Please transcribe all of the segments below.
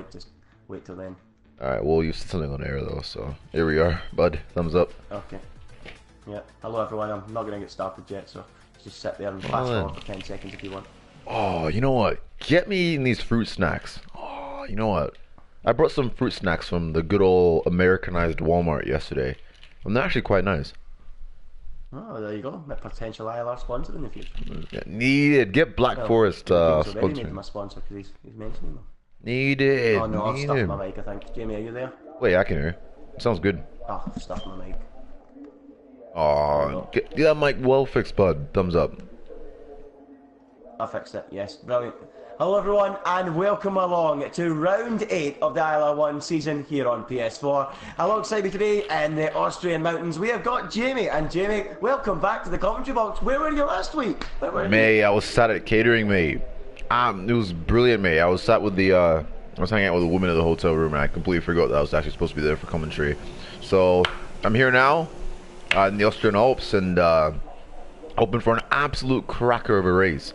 might just wait till then. Alright, well, you said something on air though, so here we are, bud. Thumbs up. Okay. Yeah. Hello everyone. I'm not going to get started yet, so just sit there and fast forward for 10 seconds if you want. Oh, you know what? Get me eating these fruit snacks. Oh, you know what? I brought some fruit snacks from the good old Americanized Walmart yesterday. And they're actually quite nice. Oh, there you go. My potential ILR sponsor in the future. Yeah, needed. Get Black Forest sponsoring. Made him a sponsor because he's mentioning them. Needed. Oh no, I've stuffed my mic, I think. Jamie, are you there? Wait, I can hear. It sounds good. Oh, I've stuffed my mic. Oh, get that mic well fixed, bud. Thumbs up. I fixed it, yes. Brilliant. Hello everyone and welcome along to round 8 of the ILR1 season here on PS4. Alongside me today in the Austrian mountains we have got Jamie. And Jamie, welcome back to the commentary box. Where were you last week? Mate, I was sat at catering, mate. It was brilliant, mate. I was sat with the I was hanging out with the woman in the hotel room and I completely forgot that I was actually supposed to be there for commentary. So I'm here now in the Austrian Alps and hoping for an absolute cracker of a race.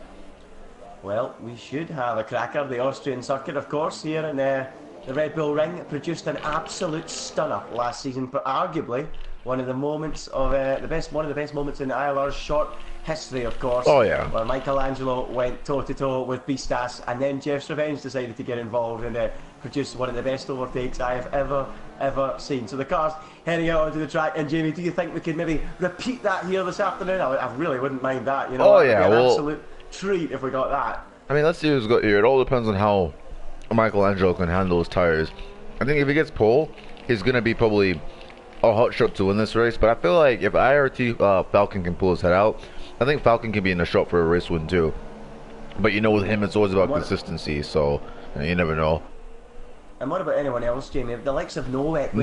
Well, we should have a cracker. The Austrian circuit, of course, here in the Red Bull Ring, produced an absolute stunner last season, but arguably one of the moments of one of the best moments in the ILR's short history, of course. Oh yeah. Where Michelangelo went toe to toe with Beastas, and then Jeff's Revenge decided to get involved and produce one of the best overtakes I have ever seen. So the cars heading out onto the track, and Jamie, do you think we could maybe repeat that here this afternoon? I really wouldn't mind that. You know, oh yeah, well, absolute treat if we got that. I mean, let's see who's got here. It all depends on how Michelangelo can handle his tires. I think if he gets pole, he's gonna be probably a hot shot to win this race. But I feel like if IRT Falcon can pull his head out, I think Falcon can be in a shot for a race win too. But you know, with him, it's always about consistency. So you never know. And what about anyone else, Jamie? The likes of Nowick,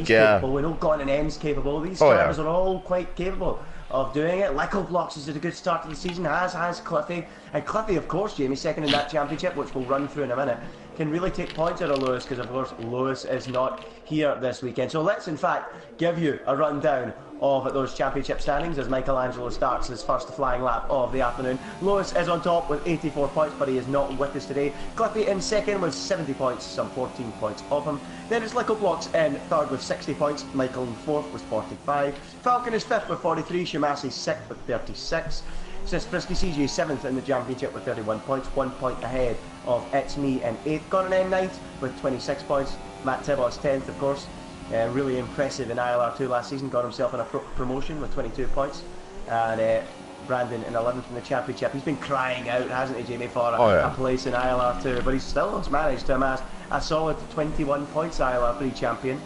yeah. capable. We know Gordon M's capable. These drivers are all quite capable of doing it. Lickle Blocks has had a good start to the season, has Cliffy. And Cliffy, of course, Jamie, second in that championship, which we'll run through in a minute, can really take points out of Lewis, because of course Lewis is not here this weekend. So let's in fact give you a rundown of those championship standings as Michelangelo starts his first flying lap of the afternoon. Lewis is on top with 84 points, but he is not with us today. Cliffy in second with 70 points, some 14 points of him. Then it's Lickle Blocks in third with 60 points, Michael in fourth with 45. Falcon is fifth with 43, Shimasi sixth with 36. Since Frisky CJ 7th in the championship with 31 points, 1 point ahead of It's Me in 8th. Gordon M 9th with 26 points, Matt Tibos 10th, of course. Really impressive in ILR2 last season, got himself in a promotion with 22 points. And Brandon in 11th in the championship. He's been crying out, hasn't he, Jamie, for a place in ILR2, but he still has managed to amass a solid 21 points ILR3 champion.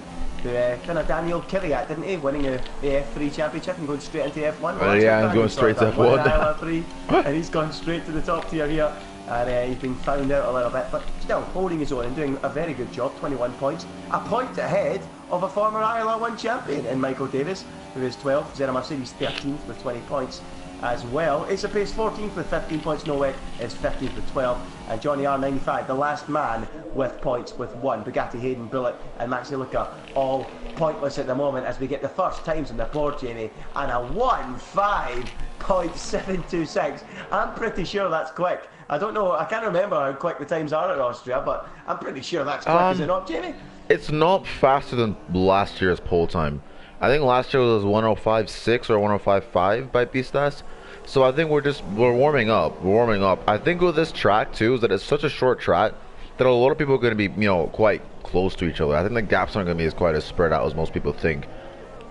Kind of Daniel Kvyat, didn't he, winning the F3 championship and going straight into F1. Oh yeah, and going straight to F1. And he's gone straight to the top tier here, and he's been found out a little bit, but still holding his own and doing a very good job. 21 points, a point ahead of a former ILR1 champion in Michael Davis, who is 12th. Zera Mercedes 13th with 20 points as well. Asa Pace 14th with 15 points. Nowick is 15th with 12. And Johnny R95, the last man with points with 1. Bugatti, Hayden, Bullet and Maxi Luca all pointless at the moment as we get the first times on the board, Jamie, and a 1.5.726. I'm pretty sure that's quick. I don't know, I can't remember how quick the times are in Austria, but I'm pretty sure that's quick, is it not, Jamie? It's not faster than last year's pole time. I think last year was 105.6 or 105.5 by Beastas. So I think we're warming up. We're warming up. I think with this track too is that it's such a short track that a lot of people are going to be, quite close to each other. I think the gaps aren't going to be quite as spread out as most people think.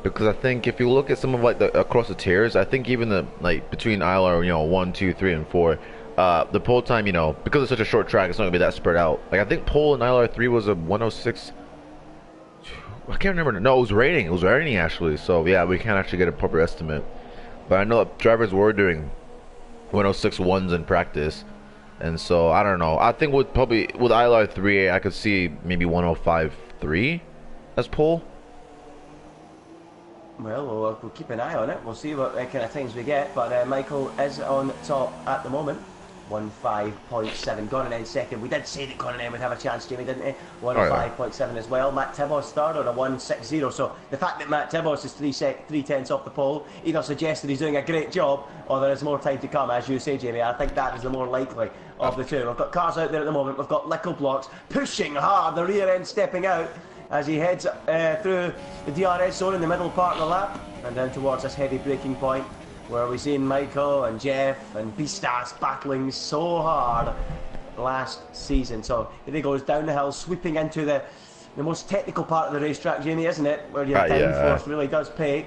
Because I think if you look at some of across the tiers, I think even between ILR 1, 2, 3, and 4, the pole time, because it's such a short track, it's not going to be that spread out. Like I think pole in ILR 3 was a 106. I can't remember. No, it was raining. It was raining actually. So yeah, we can't actually get a proper estimate. But I know that drivers were doing 106 ones in practice, and so I don't know. I think with ILR 3, I could see maybe 105.3 as pole. Well, we'll keep an eye on it. We'll see what kind of things we get. But Michael is on top at the moment. 105.7. Gordon second. We did say that Gordon would have a chance, Jamie, didn't he? 105.7 as well. Matt Tibos third on a 160. So the fact that Matt Tibos is 3/10 off the pole either suggests that he's doing a great job or there is more time to come, as you say, Jamie. I think that is the more likely of the two. We've got cars out there at the moment. We've got Lickle Blocks pushing hard, the rear end stepping out as he heads through the DRS zone in the middle part of the lap and down towards this heavy braking point, where we've seen Michael and Jeff and Bistas battling so hard last season. So here he goes down the hill, sweeping into the most technical part of the racetrack, Jamie, isn't it? Where your downforce really does pay.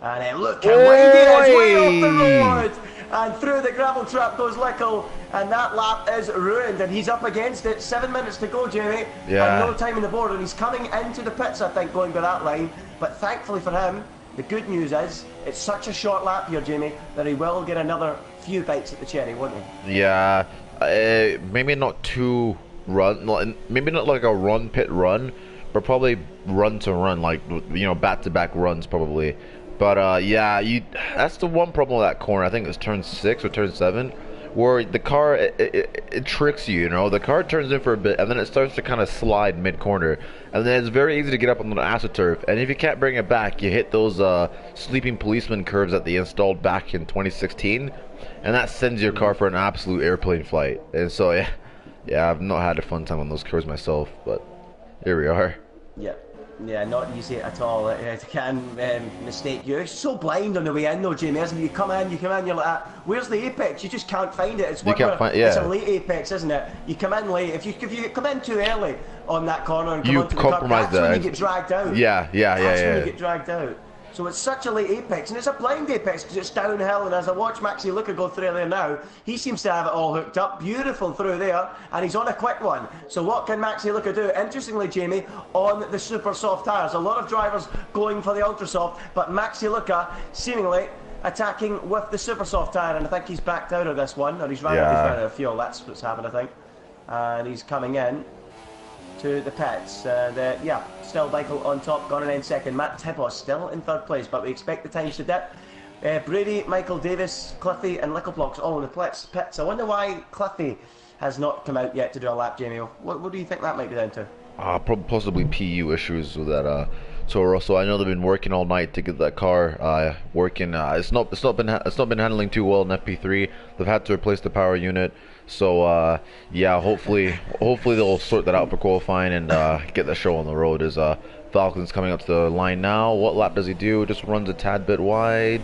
And look how wide he is, way off the road! And through the gravel trap goes Lickle, and that lap is ruined, and he's up against it. 7 minutes to go, Jamie, and no time in the board, and he's coming into the pits, I think, going by that line. But thankfully for him, the good news is, it's such a short lap here, Jamie, that he will get another few bites at the cherry, won't he? Yeah, maybe not two run, maybe not like a run pit run, but probably run to run, like, you know, back-to-back runs probably. But yeah, that's the one problem with that corner. I think it's turn 6 or turn 7, where the car it tricks you. You know, the car turns in for a bit, and then it starts to kind of slide mid-corner, and then it's very easy to get up on the AstroTurf. And if you can't bring it back, you hit those sleeping policeman curves that they installed back in 2016, and that sends your car for an absolute airplane flight. And so yeah, I've not had a fun time on those curves myself, but here we are. Yeah, not easy at all. It can mistake you. It's so blind on the way in though, Jamie, isn't it? You come in, you're like, where's the apex? You just can't find it. It's it's a late apex, isn't it? You come in late. If you come in too early on that corner and come onto the curb, that's when you get dragged out. That's when you get dragged out. So it's such a late apex, and it's a blind apex because it's downhill, and as I watch Maxi Luca go through there now, he seems to have it all hooked up, beautiful through there, and he's on a quick one. So what can Maxi Luca do? Interestingly, Jamie, on the super soft tyres, a lot of drivers going for the ultra soft, but Maxi Luca seemingly attacking with the super soft tyre, and I think he's backed out of this one, or he's run out of fuel. That's what's happened, I think. And he's coming in to the pits, and yeah, still Michael on top, gone in second. Matt Tibos still in third place, but we expect the times to dip. Brady, Michael Davis, Cliffy and Lickle Blocks all in the pits. I wonder why Cliffy has not come out yet to do a lap, Jamie. What do you think that might be down to? Possibly PU issues with that Toro. So I know they've been working all night to get that car working. It's not been handling too well in FP3. They've had to replace the power unit. So yeah, hopefully they'll sort that out for qualifying and get the show on the road. As Falcon's coming up to the line now. What lap does he do? Just runs a tad bit wide.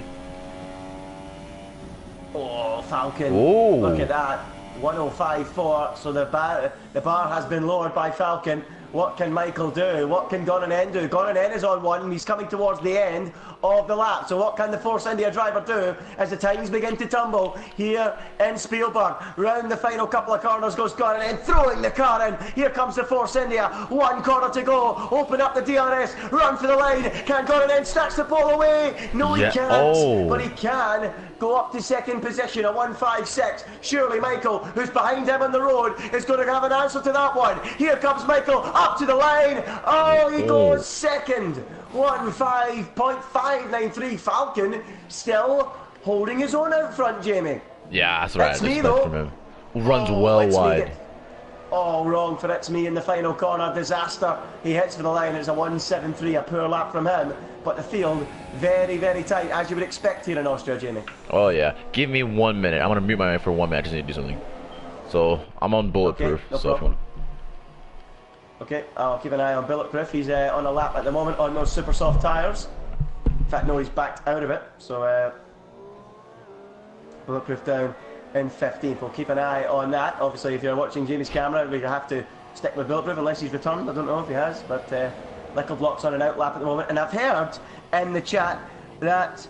Oh, Falcon! Ooh. Look at that, 105.4. So the bar has been lowered by Falcon. What can Michael do? What can Gonanen do? Gonanen is on one, and he's coming towards the end of the lap. So what can the Force India driver do as the times begin to tumble here in Spielberg? Round the final couple of corners goes Gonanen, throwing the car in. Here comes the Force India. 1 corner to go. Open up the DRS. Run for the line. Can Gonanen snatch the pole away? No, he can't. But he can go up to second position, a 156. Surely Michael, who's behind him on the road, is going to have an answer to that one. Here comes Michael up to the line. Oh, he goes second. 1.593. Falcon still holding his own out front, Jamie. Yeah, that's right. It's me though. From him. Runs well wide. Oh, wrong for It's Me in the final corner. Disaster. He hits for the line. It's a 1.73. A poor lap from him. But the field very, very tight, as you would expect here in Austria, Jamie. Oh yeah. Give me 1 minute. I'm gonna mute my mic for 1 minute. I just need to do something. So I'm on bulletproof. Okay, no problem. Okay, I'll keep an eye on Bulletproof. He's on a lap at the moment on those super soft tyres. In fact, no, he's backed out of it. So Bulletproof down in 15th. We'll keep an eye on that. Obviously, if you're watching Jamie's camera, we have to stick with Bulletproof unless he's returned. I don't know if he has, but Lickle Block's on an out lap at the moment. And I've heard in the chat that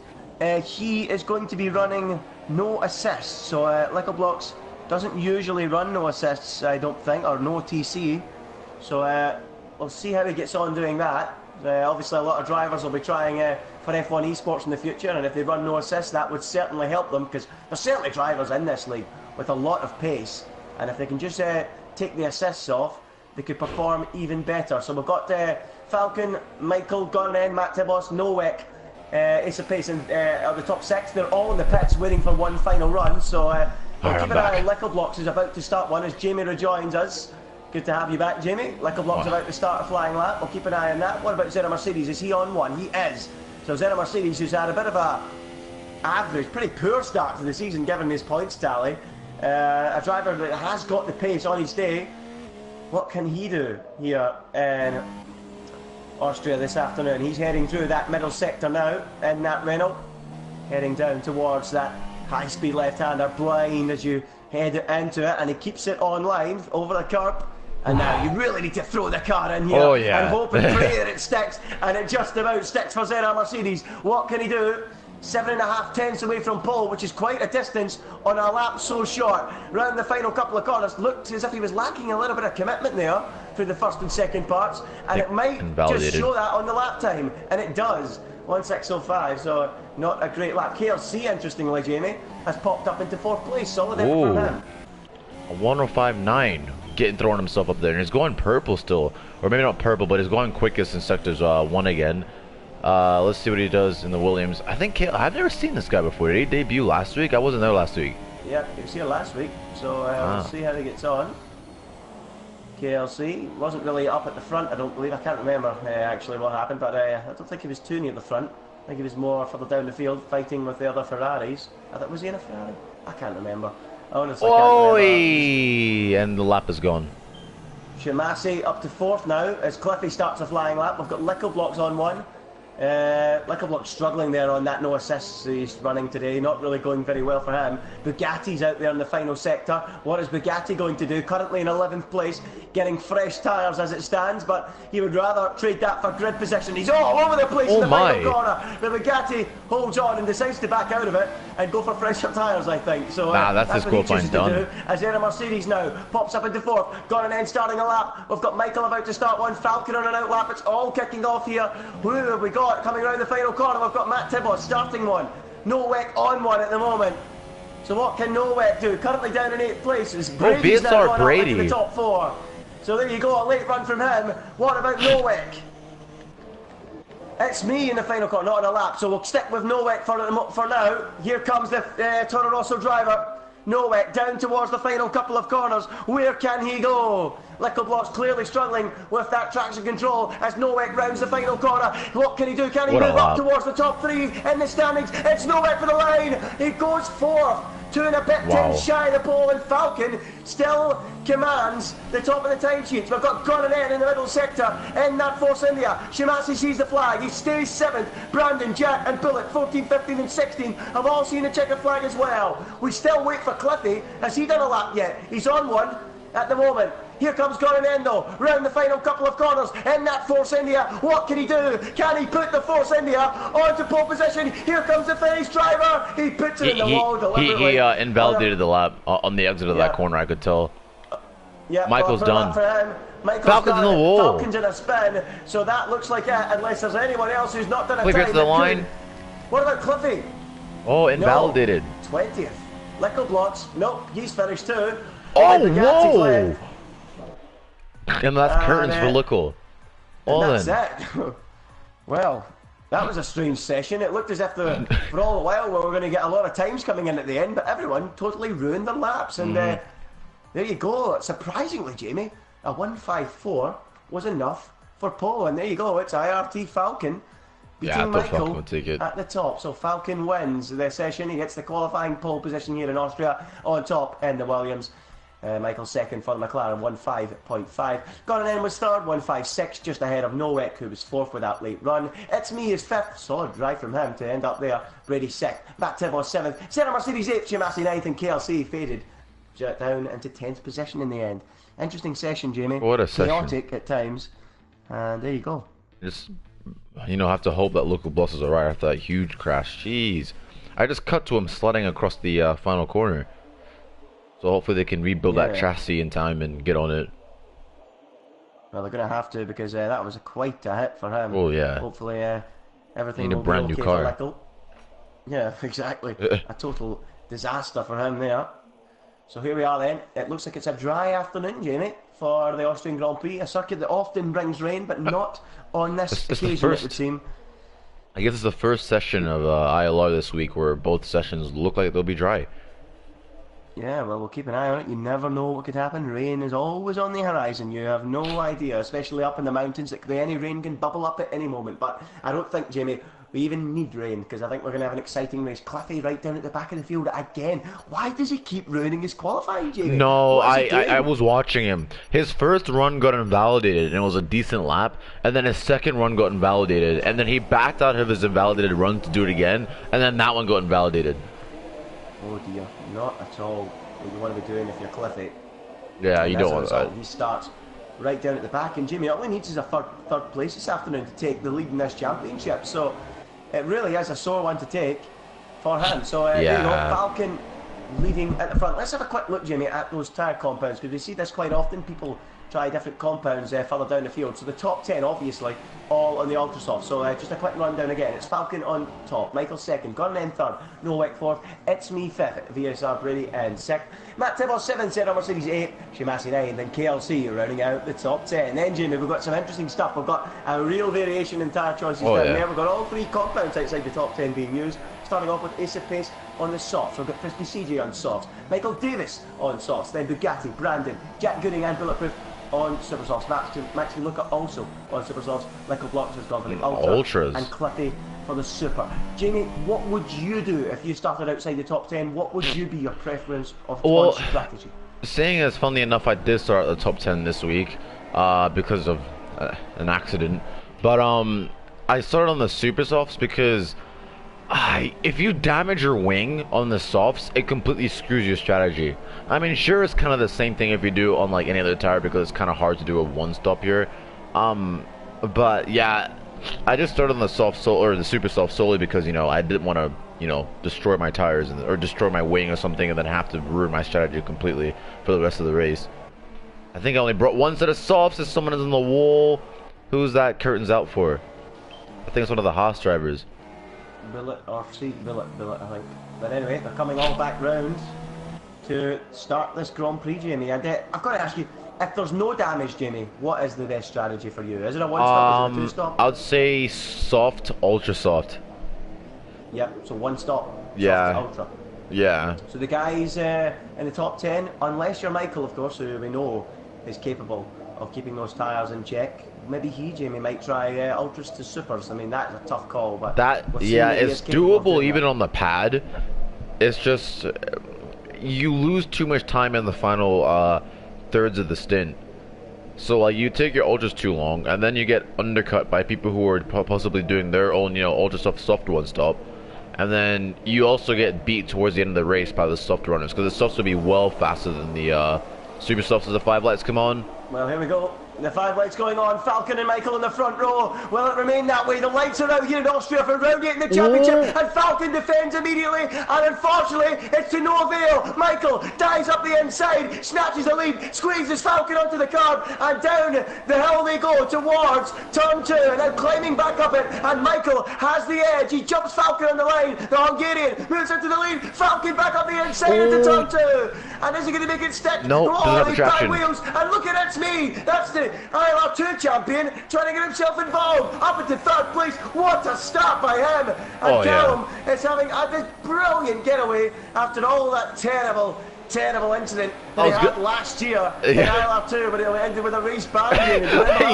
he is going to be running no assists. So Lickle Blocks doesn't usually run no assists, I don't think, or no TC. So we'll see how he gets on doing that. Obviously a lot of drivers will be trying for F1 Esports in the future, and if they run no assists, that would certainly help them, because there's certainly drivers in this league with a lot of pace, and if they can just take the assists off, they could perform even better. So we've got Falcon, Michael, Gonanen, Matt Tibos, Nowek, Asa Pace, and the top 6. They're all in the pits waiting for one final run, so We'll keep an eye on Lickleblocks, who's about to start one as Jamie rejoins us. Good to have you back, Jamie. Lickleblocks about to start a flying lap. We'll keep an eye on that. What about Zeta Mercedes? Is he on one? He is. So Zeta Mercedes, who's had a bit of a average, pretty poor start to the season given his points tally. A driver that has got the pace on his day. What can he do here in Austria this afternoon? He's heading through that middle sector now in that Renault, heading down towards that high-speed left-hander, blind as you head into it, and he keeps it on line over the curb. And now you really need to throw the car in here and hope and pray that it sticks, and it just about sticks for Zeta Mercedes. What can he do? 7.5 tenths away from pole, which is quite a distance on a lap so short. Round the final couple of corners, looked as if he was lacking a little bit of commitment there through the first and second parts, and it might just show that on the lap time, and it does. 1:6:05, so not a great lap. KLC, interestingly, Jamie, has popped up into 4th place. Solid effort for him. A 1:05.9, throwing himself up there, and he's going purple still, or maybe not purple, but he's going quickest in sectors 1 again. Let's see what he does in the Williams. I think I've never seen this guy before. Did he debut last week? I wasn't there last week. Yeah, he was here last week, so we'll see how he gets on. KLC wasn't really up at the front, I don't believe. I can't remember actually what happened, but I don't think he was too near the front. I think he was more further down the field fighting with the other Ferraris. Was he in a Ferrari? I can't remember. I honestly can't remember. And the lap is gone. Shimasi up to 4th now as Cliffy starts a flying lap. We've got Lickleblocks on one. Lickleblocks struggling there on that no assists he's running today, not really going very well for him. Bugatti's out there in the final sector. What is Bugatti going to do? Currently in 11th place, getting fresh tyres as it stands, but he would rather trade that for grid position. He's all over the place in the final corner. The Bugatti holds on and decides to back out of it and go for fresher tyres, I think. So that's his qualifying done. As Zeta Mercedes now pops up into 4th, got an end starting a lap. We've got Michael about to start one, Falcon on an out lap. It's all kicking off here. Who have we got coming around the final corner? We've got Matt Tibos starting one, Nowek on one at the moment. So what can Nowek do? Currently down in 8th place is Brady's now gone up into the top 4. So there you go, a late run from him. What about Nowek? It's me in the final corner, not on a lap, so we'll stick with Nowek for now. Here comes the Toro Rosso driver. Nowek down towards the final couple of corners. Where can he go? Lickleblocks clearly struggling with that traction control as Nowek rounds the final corner. What can he do? Can he move up towards the top 3 in the standings? It's Nowek for the line. He goes 4th. 2.5 tenths shy of the pole, and Falcon still commands the top of the timesheets. We've got Gonanen in the middle sector in that Force India. Shimasi sees the flag. He stays 7th. Brandon, Jack and Bullock, 14, 15 and 16 have all seen the checker flag as well. We still wait for Cliffy. Has he done a lap yet? He's on one at the moment. Here comes Gonanen though, round the final couple of corners in that Force India. What can he do? Can he put the Force India onto pole position? Here comes the Ferris driver. He puts it in the wall deliberately. He invalidated the lap on the exit of that corner, I could tell. Yeah, Michael's done. Falcon's in the wall. Falcon's in a spin, so that looks like it, unless there's anyone else who's not done a time. Gets to the line. What about Cliffy? Oh, invalidated. No, 20th. Lickleblocks. Nope, he's finished too. Oh, whoa! And that's curtains for Lickle. That's it. Well, that was a strange session. It looked as if for all the while we were going to get a lot of times coming in at the end, but everyone totally ruined their laps. And there you go. Surprisingly, Jamie, a 1:54 was enough for pole. And there you go. It's IRT Falcon beating Michael at the top. So Falcon wins the session. He gets the qualifying pole position here in Austria on top in the Williams. Michael second for the McLaren, 1:05.5. Gonanen was third, 1:56, just ahead of Nowek, who was 4th with that late run. It's Me is 5th, solid drive from him to end up there. Brady 6th, Matt Tibos 7th, Zeta Mercedes 8th, Shimasi 9th, and KLC faded down into 10th position in the end. Interesting session, Jamie. What a session. Chaotic at times, and there you go. Just, have to hope that Lickleblocks is alright after that huge crash. Jeez. I just cut to him sledding across the final corner. So hopefully they can rebuild that chassis in time and get on it. Well, they're going to have to, because that was quite a hit for him. Oh yeah. Hopefully everything will be brand okay new car. for Lickle. Yeah, exactly. A total disaster for him there. So here we are then. It looks like it's a dry afternoon, Jamie, for the Austrian Grand Prix. A circuit that often brings rain, but not on this occasion, it would seem. I guess it's the first session of ILR this week where both sessions look like they'll be dry. Yeah, well, we'll keep an eye on it. You never know what could happen. Rain is always on the horizon. You have no idea, especially up in the mountains. Any rain can bubble up at any moment. But I don't think, Jamie, we even need rain, because I think we're going to have an exciting race. Cliffy right down at the back of the field again. Why does he keep ruining his qualifying, Jamie? No, I was watching him. His first run got invalidated, and it was a decent lap. And then his second run got invalidated. And then he backed out of his invalidated run to do it again. And then that one got invalidated. Oh dear, not at all what you want to be doing if you're Cliffy. Yeah, you don't want that. He starts right down at the back, and Jimmy, all he needs is a third place this afternoon to take the lead in this championship. So it really is a sore one to take for him. So there you go, Falcon leading at the front. Let's have a quick look, Jimmy, at those tyre compounds, because we see this quite often. People try different compounds further down the field. So the top 10, obviously, all on the ultra soft. So just a quick rundown again. It's Falcon on top, Michael second, Gordon third, Nowak fourth, It's Me fifth, VSR Brady in sixth, Matt Tibble seventh, Zero Mercedes 8, Shimasi 9, then KLC rounding out the top 10. Then, Jamie, we've got some interesting stuff. We've got a real variation in tyre choices down there. We've got all three compounds outside the top 10 being used. Starting off with Ace of Pace on the softs. We've got Frisbee CJ on softs, Michael Davis on softs, then Bugatti, Brandon, Jack Gooding and Bulletproof on super softs. Maxi Luca also on super softs. Michael Blocks has gone for the ultras, and Cliffy for the super. Jamie, what would you do if you started outside the top 10? What would you be your preference of strategy? Saying as funnily enough, I did start at the top 10 this week because of an accident, but I started on the super softs because if you damage your wing on the softs, it completely screws your strategy. I mean, sure, it's kind of the same thing if you do on like any other tire, because it's kind of hard to do a one stop here. But yeah, I just started on the soft or the super soft solely because, you know, I didn't want to, destroy my tires or destroy my wing or something and then have to ruin my strategy completely for the rest of the race. I think I only brought one set of softs if someone is on the wall. Who's that curtains out for? I think it's one of the Haas drivers. Billet, I think. But anyway, they're coming all back round to start this Grand Prix, Jamie. And I've got to ask you, if there's no damage, Jamie, what is the best strategy for you? Is it a one stop? Is it a two stop? I would say soft, ultra soft. Yep. So one stop. Yeah. Soft to ultra. Yeah. So the guys in the top 10, unless you're Michael, of course, who we know is capable of keeping those tyres in check. Maybe Jamie, might try ultras to supers. I mean, that's a tough call, but it's doable even on the pad. It's just you lose too much time in the final thirds of the stint. So like you take your ultras too long, and then you get undercut by people who are possibly doing their own, ultra soft one stop, and then you also get beat towards the end of the race by the soft runners, because the softs will be well faster than the super softs as the 5 lights come on. Well, here we go. The 5 lights going on. Falcon and Michael in the front row. Will it remain that way? The lights are out here in Austria for round 8 in the championship. And Falcon defends immediately. And unfortunately, it's to no avail. Michael dives up the inside, snatches the lead, squeezes Falcon onto the curb, and down the hill they go towards turn 2. And then climbing back up it. And Michael has the edge. He jumps Falcon on the line. The Hungarian moves into the lead. Falcon back up the inside into turn 2. And is he going to make it stick? No, he's back wheels. And look at It's Me. That's the ILR2 champion trying to get himself involved up into 3rd place. What a start by him. And Callum is having a brilliant getaway after all that terrible incident that he had last year in ILR2, but it ended with a race ban.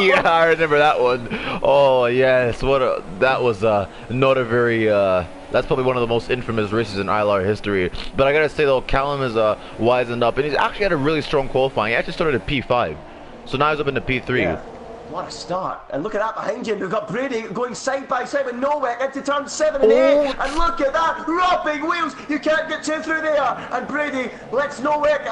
Yeah, I remember that one. Oh yes, that was not a very that's probably one of the most infamous races in ILR history. But I gotta say though, Callum is wisened up, and he's actually had a really strong qualifying. He actually started at P5, so now he's up into P3. Yeah. What a start. And look at that behind you. We've got Brady going side by side with Nowak into turn 7 and 8. And look at that. Ropping wheels. You can't get 2 through there. And Brady lets Nowak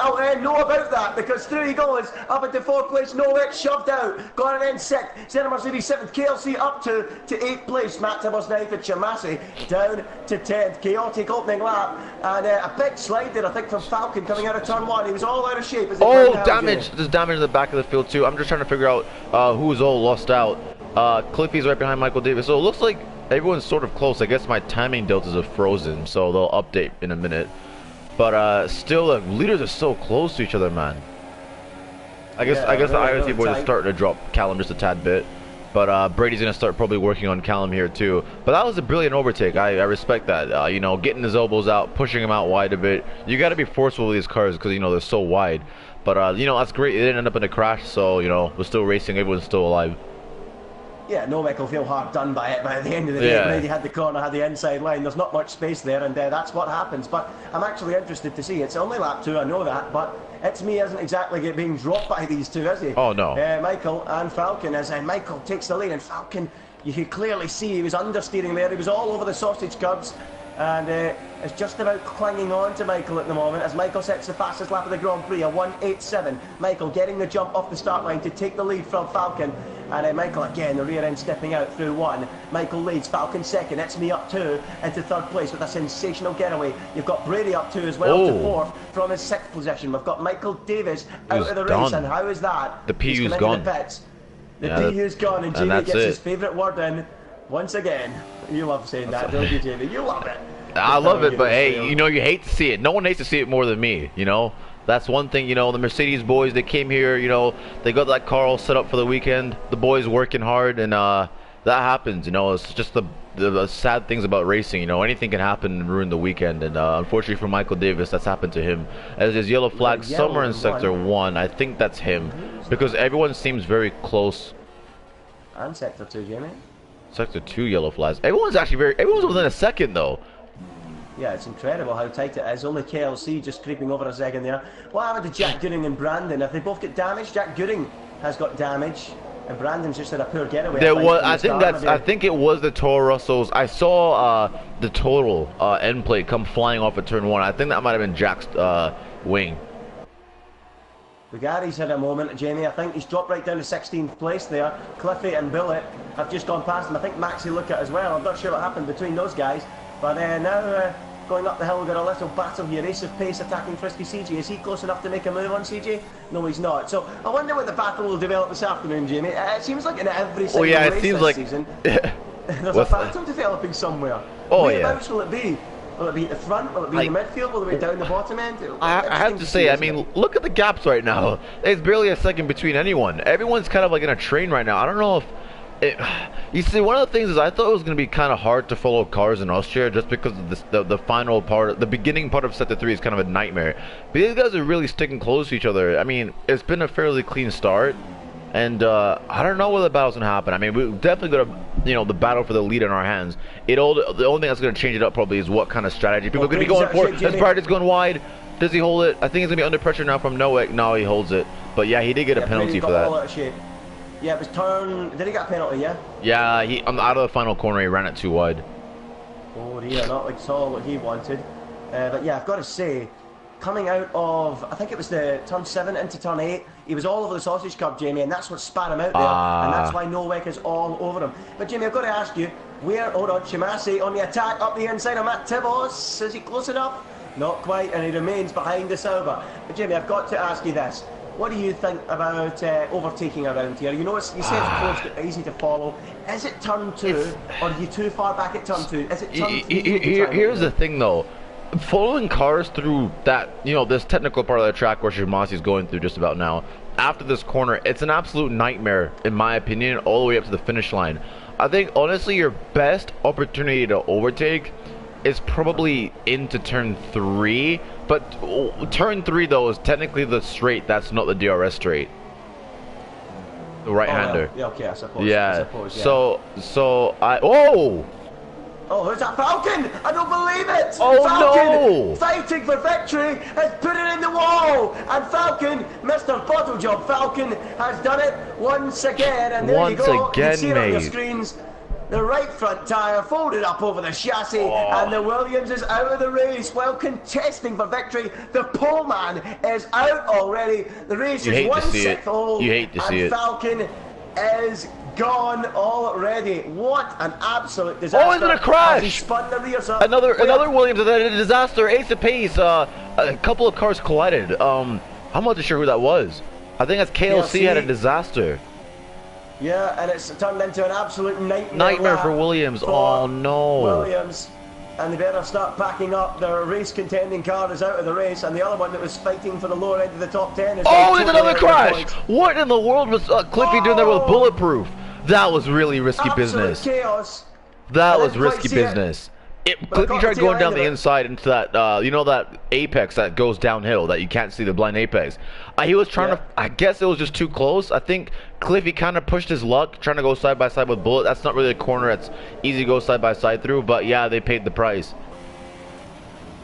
know about that, because through he goes up into 4th place. Nowak shoved out. Got it in 6th. Zeno Mercedes 7th. KLC up to 8th place. Matt Tibbers 9th and Chamasi down to 10th. Chaotic opening lap. And a big slide there, I think, from Falcon coming out of turn 1. He was all out of shape. Damage. There's damage in the back of the field too. I'm just trying to figure out who's all lost out. Cliffy's right behind Michael Davis, so it looks like everyone's sort of close. I guess my timing deltas are frozen, so they'll update in a minute. But still, the leaders are so close to each other, man. I guess the IoT boys are starting to drop Callum just a tad bit. But Brady's going to start probably working on Callum here too. But that was a brilliant overtake. I respect that. You know, getting his elbows out, pushing him out wide a bit. You got to be forceful with these cars because, you know, they're so wide. But, you know, that's great. It didn't end up in a crash. So, you know, we're still racing. Everyone's still alive. Yeah, no, Michael, feel hard done by it, but at the end of the day, Brady had the corner, had the inside line, there's not much space there, and that's what happens. But I'm actually interested to see, it's only lap 2, I know that, but It's Me isn't exactly being dropped by these two, is he? Oh, no. Michael and Falcon, as Michael takes the lead, and Falcon, you could clearly see he was understeering there, he was all over the sausage curbs, and it's just about clanging on to Michael at the moment as Michael sets the fastest lap of the Grand Prix, a 1:87. Michael getting the jump off the start line to take the lead from Falcon. And Michael again, the rear end stepping out through 1. Michael leads, Falcon second, It's Me up 2 into 3rd place with a sensational getaway. You've got Brady up 2 as well to 4th from his 6th position. We've got Michael Davis out of the race, and how is that? The PU's gone. The PU's gone, and Jamie gets his favourite word in once again. You love saying that, don't you, Jamie? You love it. I love it, but hey, you know, you hate to see it. No one hates to see it more than me, you know? That's one thing, you know, the Mercedes boys, they came here, you know, they got that car all set up for the weekend. The boys working hard, and that happens, you know. It's just the sad things about racing, you know. Anything can happen and ruin the weekend, and unfortunately for Michael Davis, that's happened to him. As his yellow flag somewhere in Sector 1, I think that's him, because everyone seems very close. And Sector 2, Jamie. Sector 2 yellow flags. Everyone's within a second, though. Yeah, it's incredible how tight it is. Only KLC just creeping over a second there. What happened to Jack Gooding and Brandon? If they both get damaged, Jack Gooding has got damage, and Brandon's just had a poor getaway. I think it was the Toro Russells. I saw the total end plate come flying off at turn 1. I think that might have been Jack's wing. Gary's had a moment, Jamie. I think he's dropped right down to 16th place there. Cliffy and Bullet have just gone past him. I think Maxi looked at as well. I'm not sure what happened between those guys. But now going up the hill, we've got a little battle here. Ace of Pace attacking Frisky CJ. Is he close enough to make a move on CJ? No, he's not. So I wonder what the battle will develop this afternoon, Jamie. It seems like in every single race this season, there's a battle developing somewhere. Whereabouts will it be? Will it be at the front? Will it be in the midfield? Will it be down the bottom end? I have to say, I mean, look at the gaps right now. There's barely a second between anyone. Everyone's kind of like in a train right now. I don't know if... you see, one of the things is I thought it was going to be kind of hard to follow cars in Austria just because of the final part, the beginning part of Sector 3 is kind of a nightmare. But these guys are really sticking close to each other. I mean, it's been a fairly clean start, and I don't know where the battle's going to happen. I mean, we've definitely got you know, the battle for the lead in our hands. The only thing that's going to change it up probably is what kind of strategy people are going to be going for. As Brady's going wide, does he hold it? I think he's going to be under pressure now from Noek. No, he holds it. But yeah, he did get a penalty for that. Yeah, it was turn... Did he get a penalty, yeah? Yeah, out of the final corner, he ran it too wide. Oh, yeah, not like all what he wanted. But yeah, I've got to say, coming out of... I think it was the turn 7 into turn 8, he was all over the sausage curb, Jamie, and that's what spat him out there. And that's why Nowek is all over him. But Jamie, I've got to ask you, hold on, Shimasi on the attack up the inside of Matt Tibos. Is he close enough? Not quite, and he remains behind the Sauber. But Jamie, I've got to ask you this. What do you think about overtaking around here? You know, you say it's close, easy to follow. Is it turn 2, or are you too far back at turn 2? Is it turn 3? Here's the thing, though. Following cars through that, you know, this technical part of the track where Shimasi is going through just about now, after this corner, it's an absolute nightmare, in my opinion, all the way up to the finish line. I think, honestly, your best opportunity to overtake is probably into turn 3, but turn 3 though is technically the straight. That's not the DRS straight. The right-hander. Yeah, okay, I suppose. Yeah. I suppose, yeah. So I. Oh. Oh, who's that? Falcon! I don't believe it! Oh Falcon, no! Fighting for victory, has put it in the wall, and Falcon, Mr. Bottle Job Falcon, has done it once again. And there you go. You can see it on your screens. The right front tyre folded up over the chassis, and the Williams is out of the race while contesting for victory. The pole man is out already. The race is 1/6 old. You hate to see it. Falcon is gone already. What an absolute disaster. Oh, is it a crash? He spun the rears up. Another Williams had a disaster. Ace of Pace. A couple of cars collided. I'm not sure who that was. I think that's KLC had a disaster. Yeah, and it's turned into an absolute nightmare for Williams. Oh no. Williams. And they better start packing up. Their race contending car is out of the race, and the other one that was fighting for the lower end of the top 10 is... Oh, there's another crash! What in the world was Cliffy doing there with Bulletproof? That was really risky business. Chaos. That was risky business. Cliffy tried going down the inside into that, you know, that apex that goes downhill that you can't see, the blind apex. He was trying to, I guess it was just too close. I think Cliffy kind of pushed his luck trying to go side by side with Bullet. That's not really a corner that's easy to go side by side through, but yeah, they paid the price.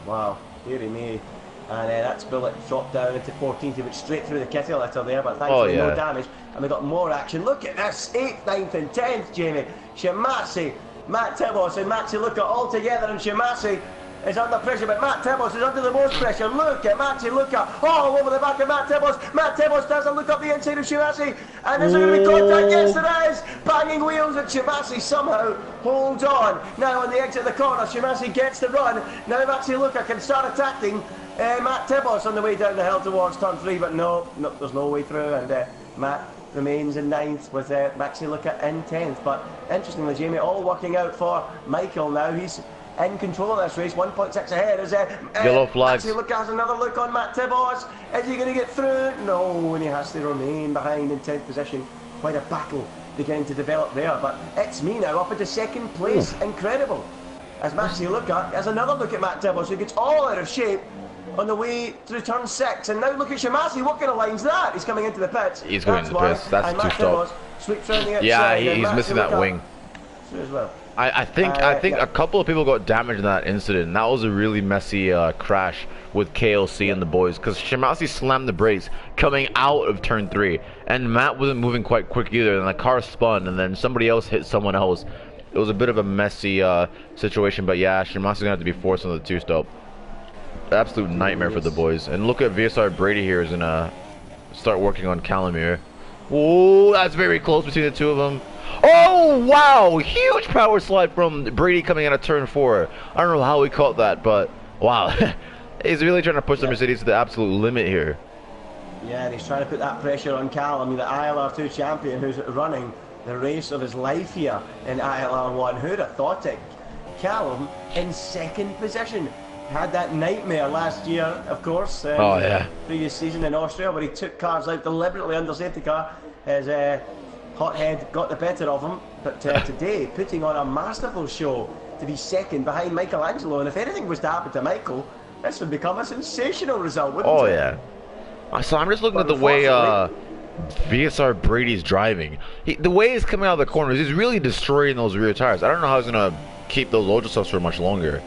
Wow, dearie me. And that's Bullet dropped down into 14th. He went straight through the kitty litter there, but thankfully no damage. And we got more action. Look at this, 8th, 9th and 10th, Jamie. Shimasi, Matt Tibos and Maxi Luca all together, and Shimasi is under pressure, but Matt Tibos is under the most pressure. Look at Maxi Luca all over the back of Matt Tibos. Matt Tibos doesn't look up the inside of Shimasi, and is there going to be contact? Yes, there is. Banging wheels, and Shimasi somehow holds on. Now on the exit of the corner, Shimasi gets the run. Now Maxi Luca can start attacking Matt Tibos on the way down the hill towards turn 3, but no, there's no way through, and Matt remains in 9th with Maxi Luca in 10th. But interestingly, Jamie, all working out for Michael now. He's in control of this race, 1.6 ahead. Is yellow flags. Maxi Luca has another look on Matt Tibos. Is he going to get through? No, and he has to remain behind in 10th position. Quite a battle beginning to develop there, but it's me now up into 2nd place. Incredible. As Maxi Luca has another look at Matt Tibos, who gets all out of shape on the way through turn 6, and now look at Shimasi. What kind of line's that? He's coming into the pits. He's going into the pits. That's two stops. Yeah, he's missing that wing. As well. I think a couple of people got damaged in that incident. And that was a really messy crash with KLC and the boys, because Shimasi slammed the brakes coming out of turn 3, and Matt wasn't moving quite quick either, and the car spun, and then somebody else hit someone else. It was a bit of a messy situation, but yeah, Shimasi's gonna have to be forced on the 2-stop. Absolute nightmare for the boys. And look at VSR Brady here is gonna start working on Callum here. Oh, that's very close between the two of them. Oh wow, huge power slide from Brady coming out of turn 4. I don't know how he caught that, but wow. He's really trying to push the Mercedes to the absolute limit here. Yeah, and he's trying to put that pressure on Callum, the ILR2 champion, who's running the race of his life here in ILR1. Who'd have thought it? Callum in 2nd position. Had that nightmare last year, of course. Previous season in Austria, where he took cars out deliberately under safety car. His hothead got the better of him, but today putting on a masterful show to be 2nd behind Michelangelo. And if anything was to happen to Michael, this would become a sensational result, wouldn't it? Oh yeah. So I'm just looking at the way VSR Brady's driving. The way he's coming out of the corners, he's really destroying those rear tires. I don't know how he's gonna keep those ultra subs for much longer.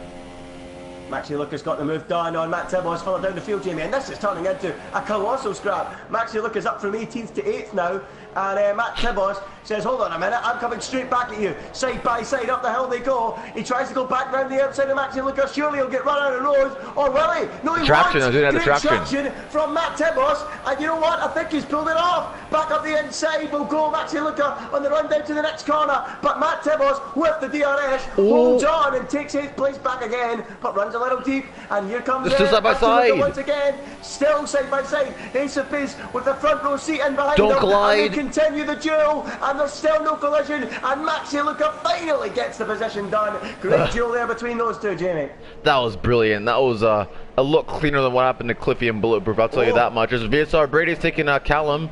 Maxi Luca's got the move done on Matt Tibos further down the field, Jamie, and this is turning into a colossal scrap. Maxi Luca's up from 18th to 8th now, and Matt Tibos says, hold on a minute, I'm coming straight back at you. Side by side, up the hill they go. He tries to go back round the outside of Maxi Luca. Surely he'll get run out of the road, or will he? No, he traction, won't. Great traction from Matt Tibos, and you know what? I think he's pulled it off. Back up the inside will go Maxi Luca on the run down to the next corner, but Matt Tibos with the DRS holds on and takes 8th place back again, but runs a little deep, and here comes side by side once again, still side by side. Ace of Pace with the front row seat in behind Don't them, collide. and they continue the duel, and there's still no collision, and Maxi Luca finally gets the position done. Great duel there between those two, Jamie. That was brilliant. That was a lot cleaner than what happened to Cliffy and Bulletproof, I'll tell you that much. As VSR Brady's taking Callum.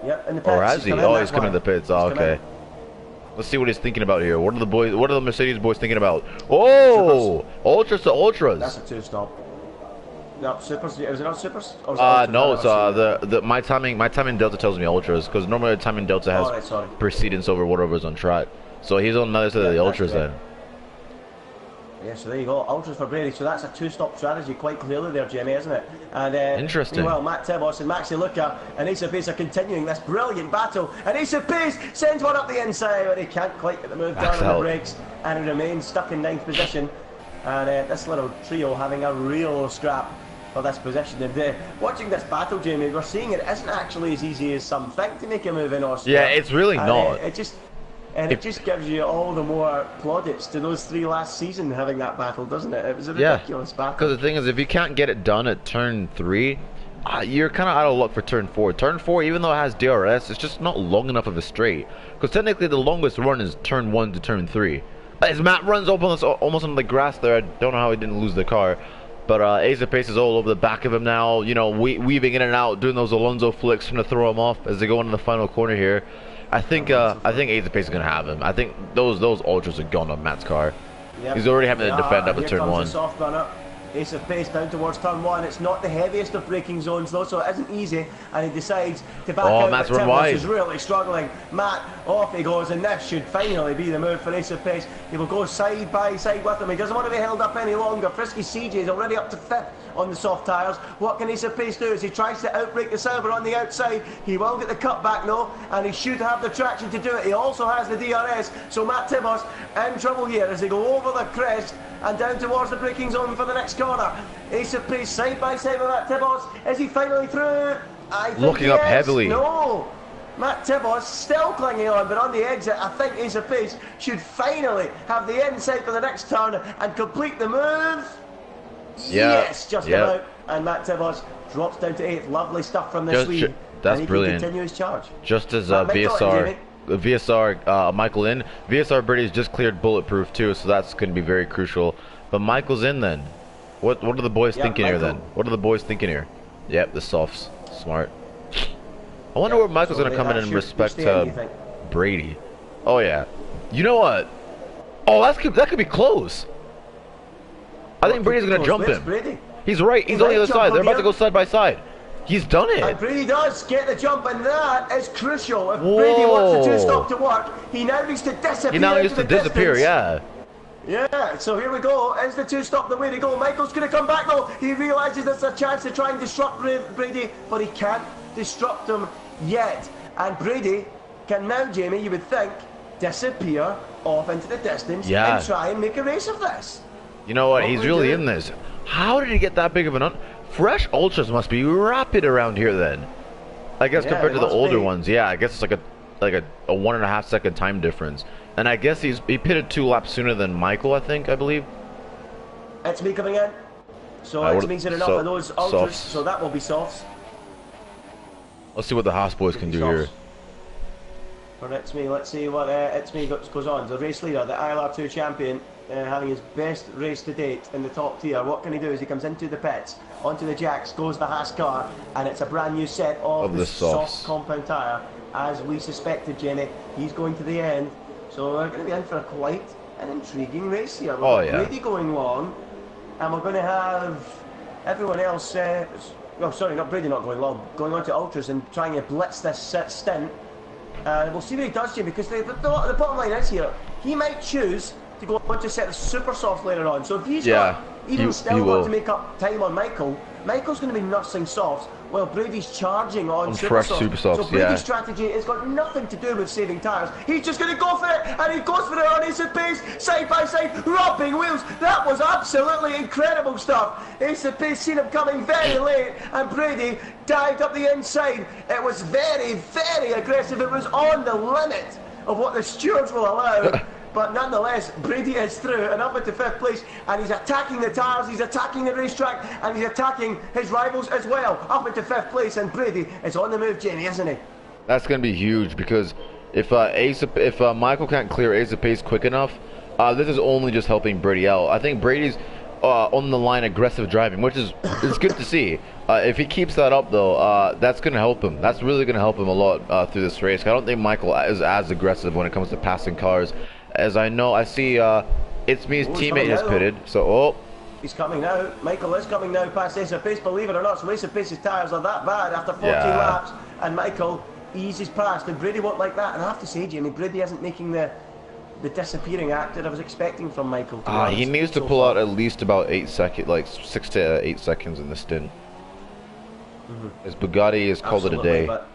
Yep, in the pits. Or has he? He's coming to the pits. Oh, okay. Let's see what he's thinking about here. What are the boys? What are the Mercedes boys thinking about? Oh, Ultras to Ultras. That's a 2-stop. No, Supers. Was it not Supers? Or no, it's the my timing Delta tells me Ultras, because normally the timing Delta has precedence over whatever's on track. So he's on another side of the Ultras then. Yeah, so there you go, Ultras for Brady. So that's a 2-stop strategy quite clearly there, Jamie, isn't it? And interesting. Well, Matt Tibos and Maxi Luca and Ace of Pace are continuing this brilliant battle. And Ace of Pace sends one up the inside, but he can't quite get the move down on the brakes, and he remains stuck in 9th position. And this little trio having a real scrap for this position. And watching this battle, Jamie, we're seeing it isn't actually as easy as some think to make a move in Austria. Yeah, it's really not. It just gives you all the more plaudits to those 3 last season having that battle, doesn't it? It was a ridiculous battle. Because the thing is, if you can't get it done at turn 3, you're kind of out of luck for turn 4. Turn 4, even though it has DRS, it's just not long enough of a straight. Because technically the longest run is turn 1 to turn 3. As Matt runs almost on the grass there, I don't know how he didn't lose the car. But Ace of Pace is all over the back of him now, you know, weaving in and out, doing those Alonso flicks, trying to throw him off as they go into the final corner here. I think Ace of Pace is gonna have him. I think those ultras are going on Matt's car. Yep. He's already having to defend up at turn 1. Soft runner. Ace of Pace down towards turn 1. It's not the heaviest of braking zones though, so it isn't easy. And he decides to back out. Matt's but run wide. is really struggling. Matt, off he goes, and this should finally be the move for Ace of Pace. He will go side by side with him. He doesn't want to be held up any longer. Frisky CJ is already up to 5th on the soft tyres. What can Ace of Pace do as he tries to outbrake the Silver on the outside? He will get the cutback though, and he should have the traction to do it. He also has the DRS, so Matt Tibos in trouble here as they go over the crest and down towards the braking zone for the next corner. Ace of Pace side by side with Matt Tibos. Is he finally through? I think looking up heavily. No. Matt Tibos still clinging on, but on the exit, I think Ace of Pace should finally have the inside for the next turn and complete the move. Yeah. Yes, just about. And Matt Tibos drops down to 8th. Lovely stuff from this Swede. That's and he brilliant. Can continue his charge. Just as Michael in. VSR Brady's just cleared bulletproof too, so that's going to be very crucial. But Michael's in then. What are the boys thinking here then? What are the boys thinking here? Yep, the softs. Smart. I wonder where Michael's going to come in respect to Brady. Oh yeah. You know what? Oh, that could be close. I think Brady's going to jump him. Brady? He's right. He's on the other side. They're about to go side by side. He's done it. And Brady does get the jump, and that is crucial. If Brady wants the two-stop to work, he now needs to disappear. He now needs to disappear, yeah. Yeah, so here we go. Is the two-stop the way to go? Michael's going to come back, though. He realises there's a chance to try and disrupt Brady, but he can't disrupt him yet. And Brady can now, Jamie, you would think, disappear off into the distance and try and make a race of this. You know what? He's really in this. How did he get that big of an... Fresh Ultras must be rapid around here then. I guess compared to the older ones. Yeah, I guess it's like a 1.5 second time difference. And I guess he pitted 2 laps sooner than Michael, I believe. It's me coming in. So it's means enough of those Ultras, so that will be softs. Let's see what the Haas boys can do here. For It's Me, let's see what It's Me goes on. The race leader, the ILR2 champion, having his best race to date in the top tier. What can he do as he comes into the pits, onto the jacks, goes the Haas car, and it's a brand new set of the soft compound tyre. As we suspected, Jenny, he's going to the end. So we're going to be in for quite an intriguing race here. We've got Brady going long, and we're going to have everyone else, well, sorry, not Brady not going long, going on to Ultras and trying to blitz this stint. We'll see what he does, Jimmy, because the bottom line is here, he might choose to go on to set the super soft later on. So if he's got still got to make up time on Michael's going to be nursing softs while Brady's charging on super softs. So Brady's strategy has got nothing to do with saving tyres. He's just going to go for it, and he goes for it on Ace of Pace, side by side, romping wheels. That was absolutely incredible stuff. Ace of Pace seen him coming very late, and Brady dived up the inside. It was very, very aggressive. It was on the limit of what the stewards will allow. But nonetheless, Brady is through and up into 5th place, and he's attacking the tyres, he's attacking the racetrack, and he's attacking his rivals as well, up into 5th place, and Brady is on the move, Jamie, isn't he? That's going to be huge, because if Michael can't clear Ace of Pace quick enough, this is only just helping Brady out. I think Brady's on the line aggressive driving, which is good to see. If he keeps that up, though, that's going to help him. That's really going to help him a lot through this race. I don't think Michael is as aggressive when it comes to passing cars. As I see, It's Me's teammate has pitted, so he's coming now. Michael is coming now past Ace of Pace, believe it or not. So Ace of Pace's tyres are that bad after 14 laps, and Michael eases past, and Brady won't like that. And I have to say, Jamie, Brady isn't making the disappearing act that I was expecting from Michael. He needs to pull out at least about 8 seconds, like 6 to 8 seconds in the stint. His Bugatti has called it a day. But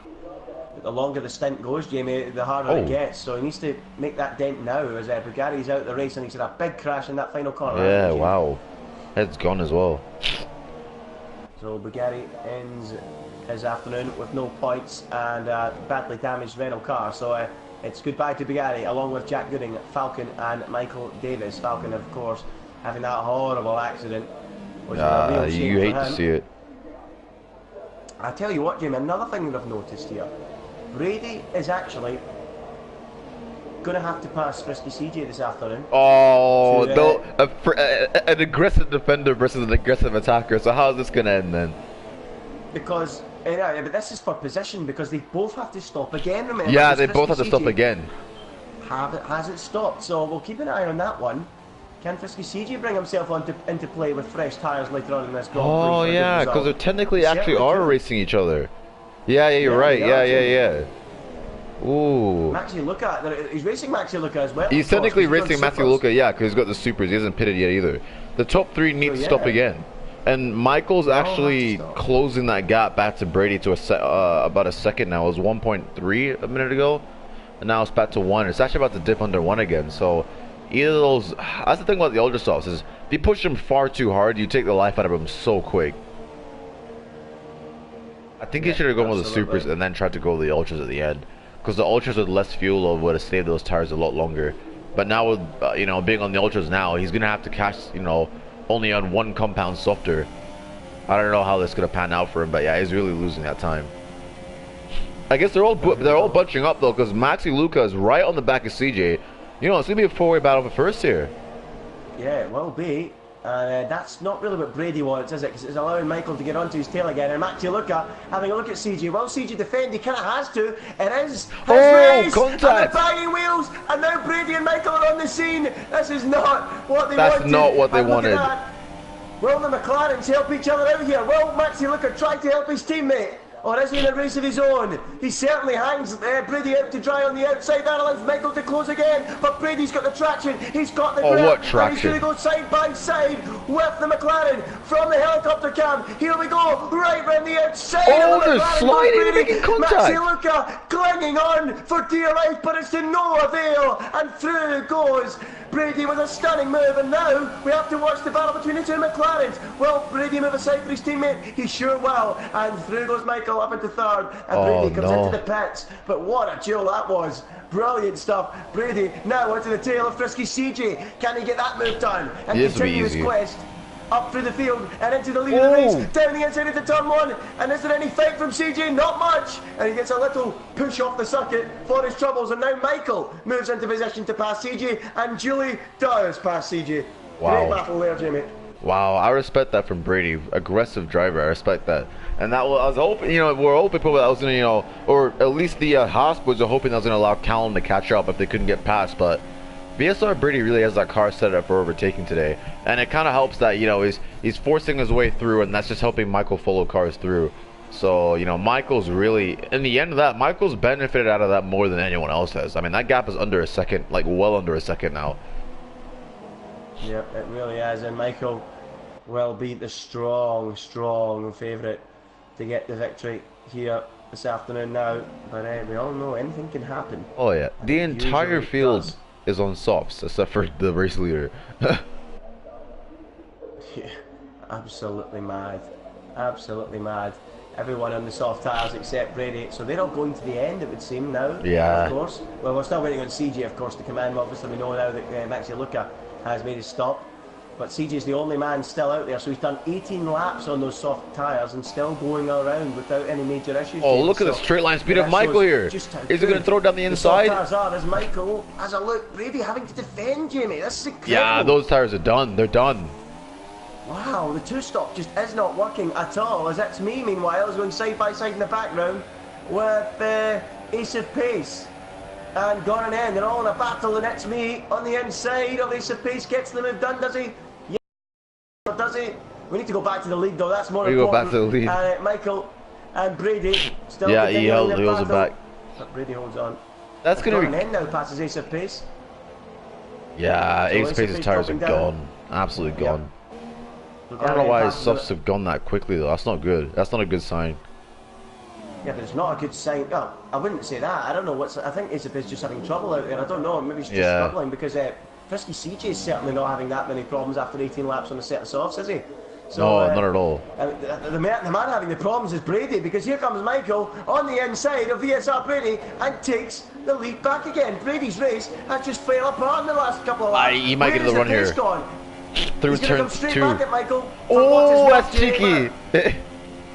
the longer the stint goes, Jamie, the harder it gets. So he needs to make that dent now, as Bugatti's out the race, and he's had a big crash in that final corner. Yeah, wow. Head's gone as well. So Bugatti ends his afternoon with no points and a badly damaged Renault car. So it's goodbye to Bugatti, along with Jack Gooding, Falcon, and Michael Davis. Falcon, of course, having that horrible accident. You hate to see it. I tell you what, Jamie, another thing that I've noticed here. Brady is actually going to have to pass Frisky CJ this afternoon. Oh, no. An aggressive defender versus an aggressive attacker. So how is this going to end then? Because Yeah, but this is for position because they both have to stop again, remember? Yeah, they both have to stop again. Hasn't stopped, so we'll keep an eye on that one. Can Frisky CG bring himself into play with fresh tyres later on in this Grand Prix? Oh, yeah, because they technically actually are racing each other. Yeah, you're right. Yeah. Ooh. Maxi Luca, he's racing Maxi Luca as well. He's technically racing Maxi Luca, yeah, because he's got the supers. He hasn't pitted yet either. The top 3 need to stop again. And Michael's actually closing that gap back to Brady to about a second now. It was 1.3 a minute ago, and now it's back to 1. It's actually about to dip under 1 again. So either of those, that's the thing about the Ultra Softs is if you push them far too hard, you take the life out of them so quick. I think he should have gone with the supers and then tried to go with the Ultras at the end, because the Ultras with less fuel would have saved those tires a lot longer. But now with you know, being on the Ultras now, he's gonna have to catch, you know, only on 1 compound softer. I don't know how this is gonna pan out for him, but yeah, he's really losing that time. I guess they're all bunching up though, because Maxi Luca is right on the back of CJ. You know, it's gonna be a 4-way battle for first here. Yeah, it will be. And that's not really what Brady wants, is it? Because it's allowing Michael to get onto his tail again. And Maxi Luca having a look at CJ. Well, CJ defend, he kind of has to. It is his race, contact! And the banging wheels, and now Brady and Michael are on the scene. This is not what they wanted. That's not what they wanted. Will the McLarens help each other out here? Will Maxi Luca try to help his teammate? Or is he in a race of his own? He certainly hangs Brady out to dry on the outside. That allows Michael to close again. But Brady's got the traction. He's got the grip. Oh, what traction? And he's going to go side by side with the McLaren from the helicopter cam. Here we go. Right round the outside. Oh, they're sliding and making contact. Maxi Luca clinging on for dear life, but it's to no avail. And through goes Brady with a stunning move, and now we have to watch the battle between the 2 McLarens. Will Brady move aside for his teammate? He sure will. And through goes Michael up into 3rd, and Brady comes into the pits. But what a duel that was. Brilliant stuff. Brady now onto the tail of Frisky CJ. Can he get that move done and continue his quest up through the field and into the lead of the race, down the inside of the turn 1? And is there any fight from CJ? Not much. And he gets a little push off the circuit for his troubles, and now Michael moves into position to pass CJ, and Julie does pass CJ. Great battle there, Jamie. Wow, I respect that from Brady. Aggressive driver, I respect that. And that was, I was hoping, you know, we're hoping probably that was going to, you know, or at least the Haas was hoping that was going to allow Callum to catch up if they couldn't get past. But VSR Brady really has that car set up for overtaking today, and it kind of helps that, you know, he's forcing his way through, and that's just helping Michael follow cars through. So, you know, Michael's really, in the end of that, Michael's benefited out of that more than anyone else has. I mean, that gap is under a second, like well under a second now. Yep, it really is, and Michael will be the strong favourite to get the victory here this afternoon now. But we all know anything can happen. Oh yeah, the entire field is on softs except for the race leader. Yeah, absolutely mad. Absolutely mad. Everyone on the soft tyres except Brady. So they're all going to the end, it would seem now. Yeah. Of course. Well, we're still waiting on CJ, of course, to come in. Obviously, we know now that Maxi Luca has made his stop. But CJ's the only man still out there, so he's done 18 laps on those soft tyres and still going around without any major issues. Oh, look at the straight line speed of Michael here. Is he going to throw it down the inside? The soft tyres are, as Michael has a look. Brady having to defend, Jamie. This is incredible. Yeah, those tyres are done. They're done. Wow, the two-stop just is not working at all. As it's me, meanwhile, is going side by side in the background with Ace of Pace and Gordon N. They're all in a battle, and it's me on the inside of Ace of Pace. Gets the move done, does he? Yeah, does he? We need to go back to the lead, though. That's more important. We go back to the lead. And Michael and Brady still he holds it back. But Brady holds on. That's going to be... Gordon N now passes Ace of Pace. Yeah, Ace of Pace's tyres are gone. Absolutely gone. Yep. I don't know why his softs have gone that quickly though. That's not good. That's not a good sign. Yeah, but it's not a good sign. Oh, I wouldn't say that. I don't know what's. I think Ace of Pace just having trouble out there. I don't know. Maybe he's just struggling because Frisky CJ is certainly not having that many problems after 18 laps on a set of softs, is he? So, no, not at all. The man having the problems is Brady, because here comes Michael on the inside of VSR Brady and takes the lead back again. Brady's race has just fell apart in the last couple of laps. He might get the run here. Gone? Through turn 2. Michael, oh, that's cheeky.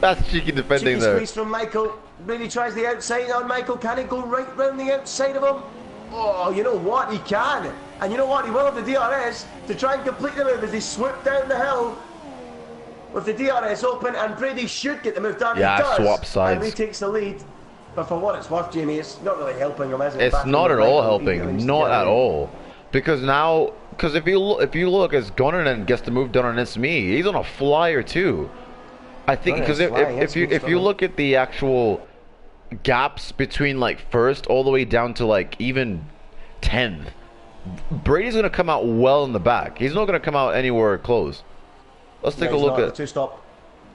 That's cheeky defending cheeky there. Squeeze from Michael. Brady tries the outside on Michael. Can he go right round the outside of him? Oh, you know what? He can. And you know what? He will have the DRS to try and complete the move as he swooped down the hill. with the DRS open, and Brady should get the move done. Yeah, he does, swap sides. and he takes the lead. But for what it's worth, Jamie, it's not really helping him, is it? It's not at all helping, not at all. Because now, if you look, as Gunnarsson gets the move done on It's Me, he's on a flyer too. I think because if you look at the actual gaps between like first all the way down to like even 10th, Brady's gonna come out well in the back. He's not gonna come out anywhere close. Let's take a look at the two-stop.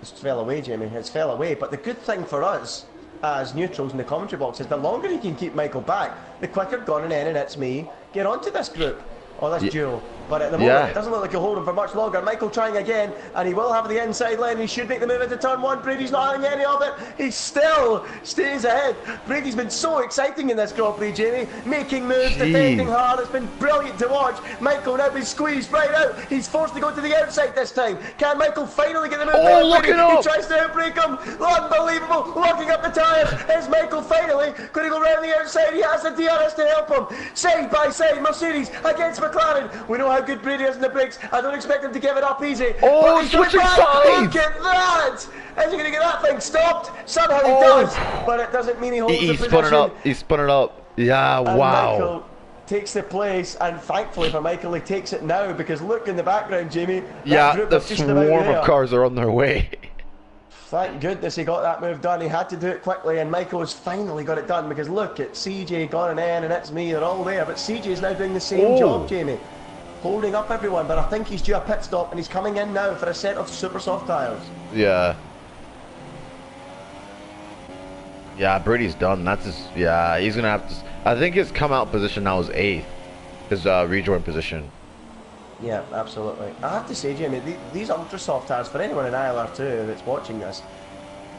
It's fell away, Jamie. It's fell away. But the good thing for us as neutrals in the commentary box is the longer he can keep Michael back, the quicker Gunnarsson and It's Me get onto this group or this duo. But at the moment, it doesn't look like he'll hold him for much longer. Michael trying again, and he will have the inside lane. He should make the move into turn one. Brady's not having any of it. He still stays ahead. Brady's been so exciting in this Grand Prix, Jamie. Making moves, defending hard. It's been brilliant to watch. Michael now been squeezed right out. He's forced to go to the outside this time. Can Michael finally get the move? Oh, look it up! He tries to outbrake him. Unbelievable. Locking up the tyres. Is Michael finally going to go round the outside? He has the DRS to help him. Side by side, Mercedes against McLaren. We know how good Brady is in the brakes. I don't expect him to give it up easy. Oh, he's switching sides! Look at that! Is he going to get that thing stopped? Somehow he does, but it doesn't mean he holds the position. Spun it up. He spun it up. Yeah, and wow. Michael takes the place, and thankfully for Michael, he takes it now, because look in the background, Jamie. Yeah, the swarm of cars are on their way. Thank goodness he got that move done. He had to do it quickly, and Michael has finally got it done, because look at CJ, Gunnarsson, and It's Me, they're all there, but CJ is now doing the same job, Jamie. Holding up everyone, but I think he's due a pit stop, and he's coming in now for a set of super soft tyres. Yeah. Yeah, Brady's done. That's his. Yeah, he's gonna have to. I think his come out position now is 8th. His rejoin position. Yeah, absolutely. I have to say, Jamie, these ultra soft tyres, for anyone in ILR2 that's watching this,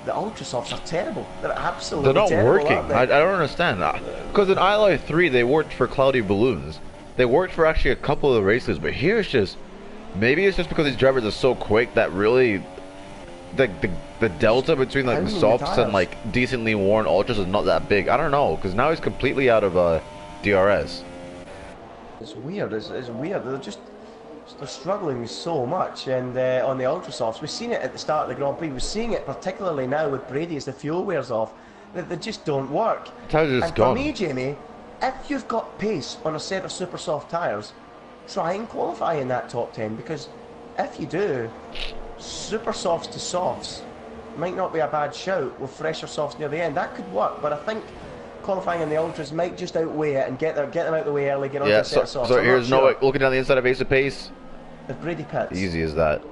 the ultra softs are terrible. They're absolutely terrible. They're not working. I don't understand that. Because in ILR3 they worked for cloudy balloons. They worked for actually a couple of the races, but here it's just, maybe it's just because these drivers are so quick that really, the delta between like the softs and like decently worn ultras is not that big. I don't know, because now he's completely out of DRS. It's weird. It's weird. They're struggling so much, and on the ultra softs, we've seen it at the start of the Grand Prix. We're seeing it particularly now with Brady as the fuel wears off. That they just don't work. And for me, Jamie, if you've got pace on a set of super soft tyres, try and qualify in that top 10, because if you do, super softs to softs might not be a bad shout with fresher softs near the end. That could work, but I think qualifying in the ultras might just outweigh it and get them out of the way early, get on the set of softs. So here's looking down the inside of Ace of Pace. If Brady pits. Easy as that.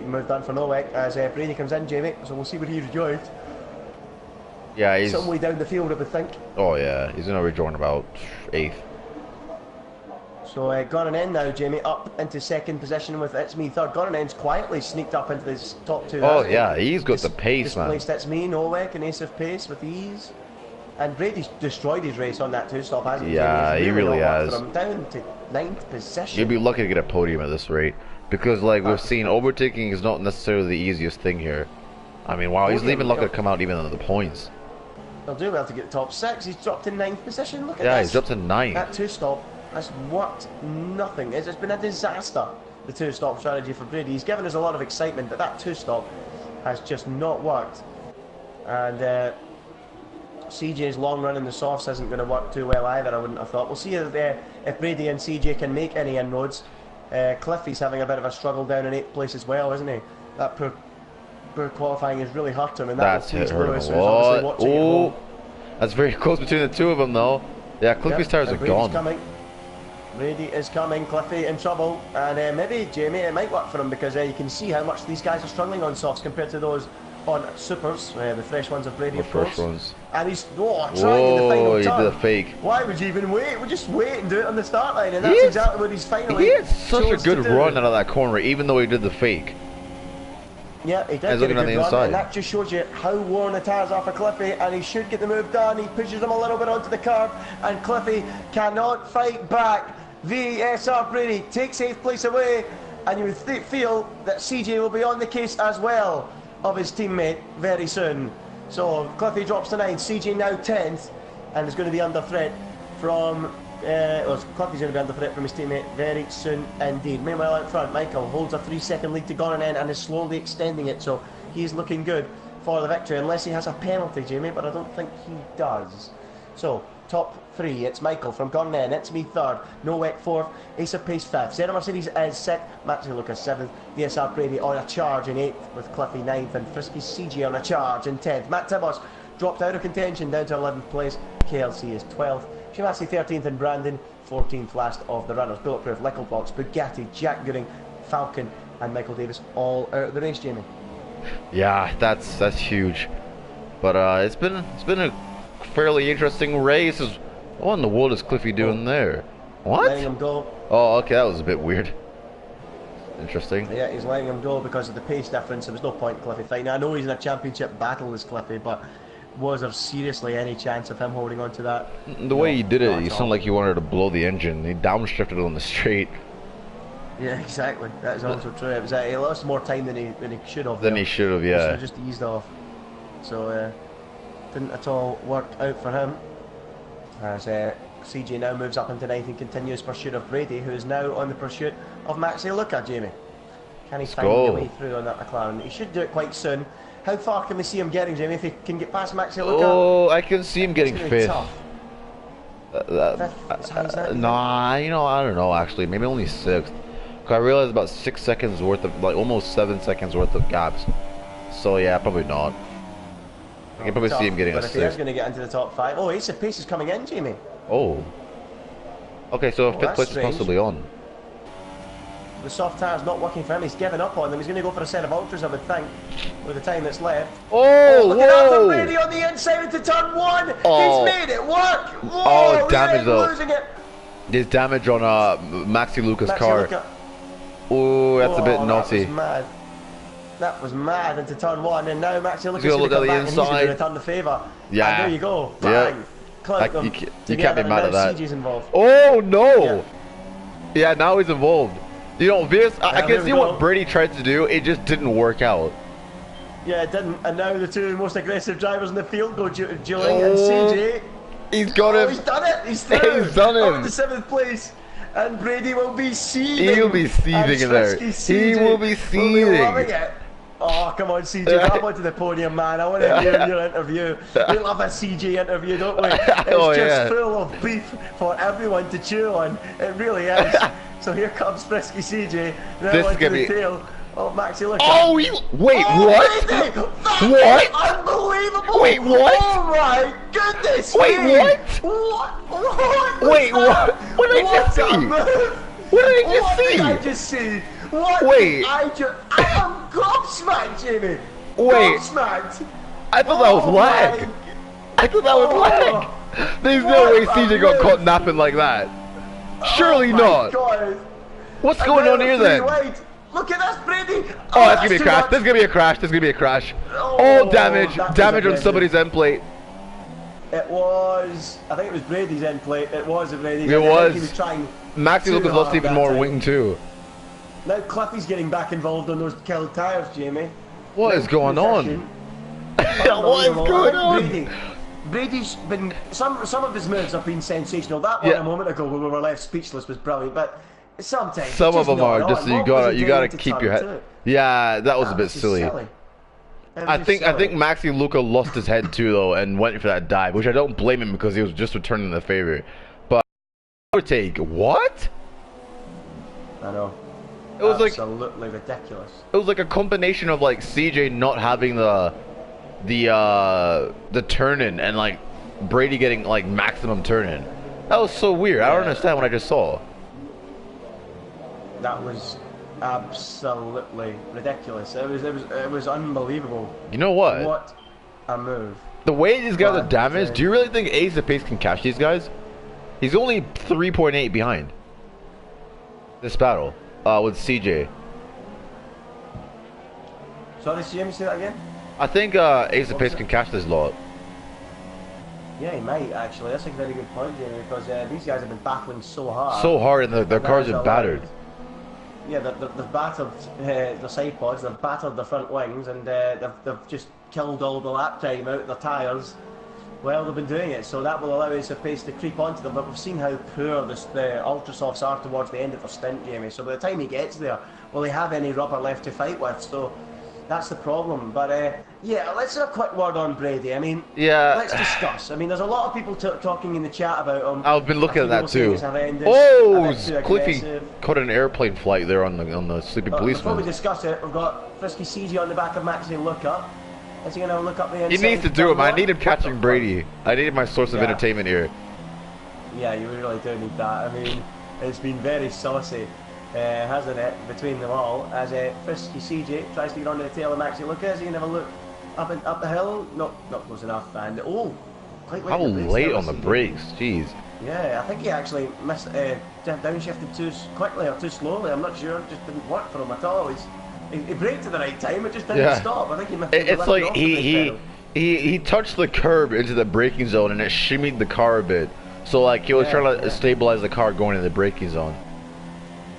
Move done for Nowak as Brady comes in, Jamie, so we'll see where he rejoins. Yeah, he's some way down the field, I would think. Oh yeah, he's gonna rejoin about 8th. So Gunnarsson in now, Jamie, up into second position with It's Me third. Gunnarssen's quietly sneaked up into the top 2. Oh yeah, he's got the pace, man. Displaced It's Me, Nowak, and Ace of Pace with ease. And Brady's destroyed his race on that 2-stop, hasn't he? Yeah, he really has. Down to 9th position. You'd be lucky to get a podium at this rate, because like we've seen, overtaking is not necessarily the easiest thing here. I mean, wow, he's even lucky to come out even on the points. They'll do well to get the top 6. He's dropped to 9th position. Look at this. Yeah, he's dropped to 9th. That 2-stop has worked nothing. It's been a disaster, the 2-stop strategy for Brady. He's given us a lot of excitement, but that 2-stop has just not worked. And CJ's long run in the softs isn't going to work too well either, I wouldn't have thought. We'll see if Brady and CJ can make any inroads. Cliffy's having a bit of a struggle down in 8th place as well, isn't he? That poor qualifying has really hurt him, and that's hurt him a lot. Oh, that's very close between the two of them, though. Yeah, Cliffy's tires are gone. Brady is coming. Cliffy in trouble, and maybe Jamie, it might work for him, because you can see how much these guys are struggling on softs compared to those on supers, the fresh ones of Brady, of course. And he's trying in the final turn. He did a fake. Why would you even wait? We'll just wait and do it on the start line, and that's exactly what he's finally. He had such a good run out of that corner, even though he did the fake. Yeah, he did get a good run, and that just shows you how worn the tyres are for Cliffy, and he should get the move done. He pushes them a little bit onto the curb, and Cliffy cannot fight back. VSR Brady takes 8th place away, and you would feel that CJ will be on the case as well of his teammate very soon. So Cliffy drops to 9th, CJ now 10th, and is going to be under threat from Well, Cluffy's going to be under threat from his teammate very soon indeed. Meanwhile, out front, Michael holds a 3-second lead to Gornan and is slowly extending it, so he's looking good for the victory, unless he has a penalty, Jamie, but I don't think he does. So, top 3, it's Michael from Gornan, it's me 3rd, Nowek 4th, Ace of Pace 5th, Senna Mercedes is 6th, Maxi Lucas 7th, DSR Brady on a charge in 8th, with Cliffy 9th, and Frisky CG on a charge in 10th. Matt Tibos dropped out of contention down to 11th place, KLC is 12th, Shimasi 13th, and Brandon 14th, last of the runners. Bulletproof, Licklebox, Bugatti, Jack Gooding, Falcon, and Michael Davis all out of the race, Jamie. Yeah, that's huge. But it's been a fairly interesting race. What in the world is Cliffy doing there? What? Letting him go. Oh, okay, that was a bit weird. Interesting. Yeah, he's letting him go because of the pace difference. There was no point in Cliffy fighting. I know he's in a championship battle as Cliffy, but was there seriously any chance of him holding on to that? The way he did it, he sounded like he wanted to blow the engine. He downshifted on the straight. Yeah, exactly. That is also true. It was he lost more time than he should have. He should have, yeah. So just eased off. So didn't at all work out for him. As CJ now moves up into 9th and continues pursuit of Brady, who is now on the pursuit of Maxi Luca, Jamie. Can he find a way through on that McLaren? He should do it quite soon. How far can we see him getting, Jamie, if he can get past Maxi Luca? Oh, I can see him getting 5th. Nah, you know, I don't know, actually. Maybe only 6th. Because I realized about 6 seconds worth of, like, almost 7 seconds worth of gaps. So, yeah, probably not. I can probably see him getting a 6th. But if he is going to get into the top 5... Oh, Ace of Pace is coming in, Jamie. Oh. Okay, so 5th place is possibly on. The soft tire's not working for him. He's given up on them. He's going to go for a set of ultras, I would think, with the time that's left. Oh, look at that from Brady on the inside into turn 1. Oh. He's made it work. Whoa, damage though. Losing it. There's damage on Maxi Luca's car. Oh, that's a bit naughty. That was mad. That was mad into turn 1, and now Maxi Luca's going to come back inside. and he's going to return the favour. Yeah. And there you go. Bang. Yeah. You can't be mad at that. CG's involved. Oh no! Yeah, now he's involved. You know, I can see what Brady tried to do. It just didn't work out. Yeah, it didn't. And now the two most aggressive drivers in the field go dueling, and CJ. He's got him. He's done it. He's through. He's done him. Up to 7th place. And Brady will be seething. He'll be seething in there. He will be seething. Oh, come on, CJ, grab onto the podium, man. I want to hear your interview. We love a CJ interview, don't we? It's just full of beef for everyone to chew on. It really is. So here comes Frisky CJ. Now this onto the tail of Maxi Luca. Oh, wait, what? What? Unbelievable. Wait, what? Oh my goodness. Wait, what? What? Wait, what? What did I just see? What did I just see? What wait. I am gobsmacked, Jamie. Wait. Gobsmacked. I thought that was lag. I thought that was lag. There's no way CJ got caught napping like that. Surely not. God. What's going on here then? Look at this, Brady. Oh, that's gonna be a crash. There's gonna be a crash. There's gonna be a crash. Oh, damage. Damage on somebody's end plate. It was. I think it was Brady's end plate. It was a Brady's. It was. He was trying. Maxi Lucas lost even more wing too. Now Cliffy's getting back involved on those killed tires, Jamie. What is going on? What is going on? Brady's been some of his moves have been sensational. That one a moment ago when we were left speechless was brilliant, but sometimes some of them are just you gotta keep your head. Yeah, that was a bit silly. I think Maxi Luca lost his head too though and went for that dive, which I don't blame him because he was just returning the favor. But take what? I know. It was absolutely ridiculous. It was like a combination of like CJ not having the turn-in and like Brady getting like maximum turn-in. That was so weird. I don't understand what I just saw. That was absolutely ridiculous. It was unbelievable. You know what? What a move. The way these guys are damaged, do you really think Ace of Pace can catch these guys? He's only 3.8 behind this battle with CJ. Sorry, Jamie, say that again? I think Ace of Pace can catch this lot. Yeah, he might actually. That's a very good point, Jamie, because these guys have been battling so hard. So hard, and their cars are battered. Yeah, they've battered the side pods, they've battered the front wings, and they've just killed all the lap time out of the tyres. Well, they've been doing it, so that will allow us a pace to creep onto them, but we've seen how poor the Ultrasofts are towards the end of their stint, Jamie, so by the time he gets there, will he have any rubber left to fight with? So that's the problem. But yeah, let's have a quick word on Brady. I mean, yeah, let's discuss. I mean, there's a lot of people talking in the chat about him. I've been looking at that too. Oh, Cliffy caught an airplane flight there on the sleeping policeman. Before we discuss it, we've got Frisky CG on the back of Maxi Luca. Is he going to look up the inside? He needs to do it, man. I need him catching Brady. I need my source of entertainment here. Yeah, you really do need that. I mean, it's been very saucy, hasn't it, between them all, as Frisky CJ tries to get onto the tail of Maxi Luca. Is he going to have a look up the hill? Not close enough. And quite late. How late on the brakes? Jeez. Yeah, I think he actually missed downshifted too quickly or too slowly. I'm not sure. It just didn't work for him at all. He braked at the right time. It just didn't stop. I think he missed. It's like he touched the curb into the braking zone and it shimmied the car a bit. So like he was trying to stabilize the car going into the braking zone.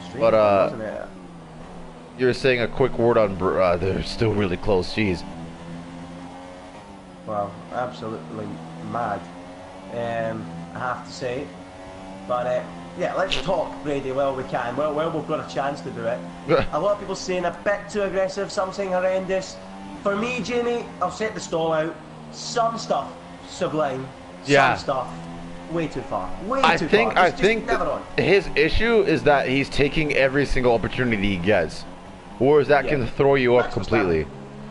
Strange, but you were saying a quick word on they're still really close. Jeez. Well, absolutely mad. I have to say, but yeah, let's talk Brady while we can. Well, we've got a chance to do it. A lot of people saying a bit too aggressive, some saying horrendous. For me, Jamie, I'll set the stall out. Some stuff sublime, some stuff way too far. I think his issue is that he's taking every single opportunity he gets, whereas that can throw you off completely.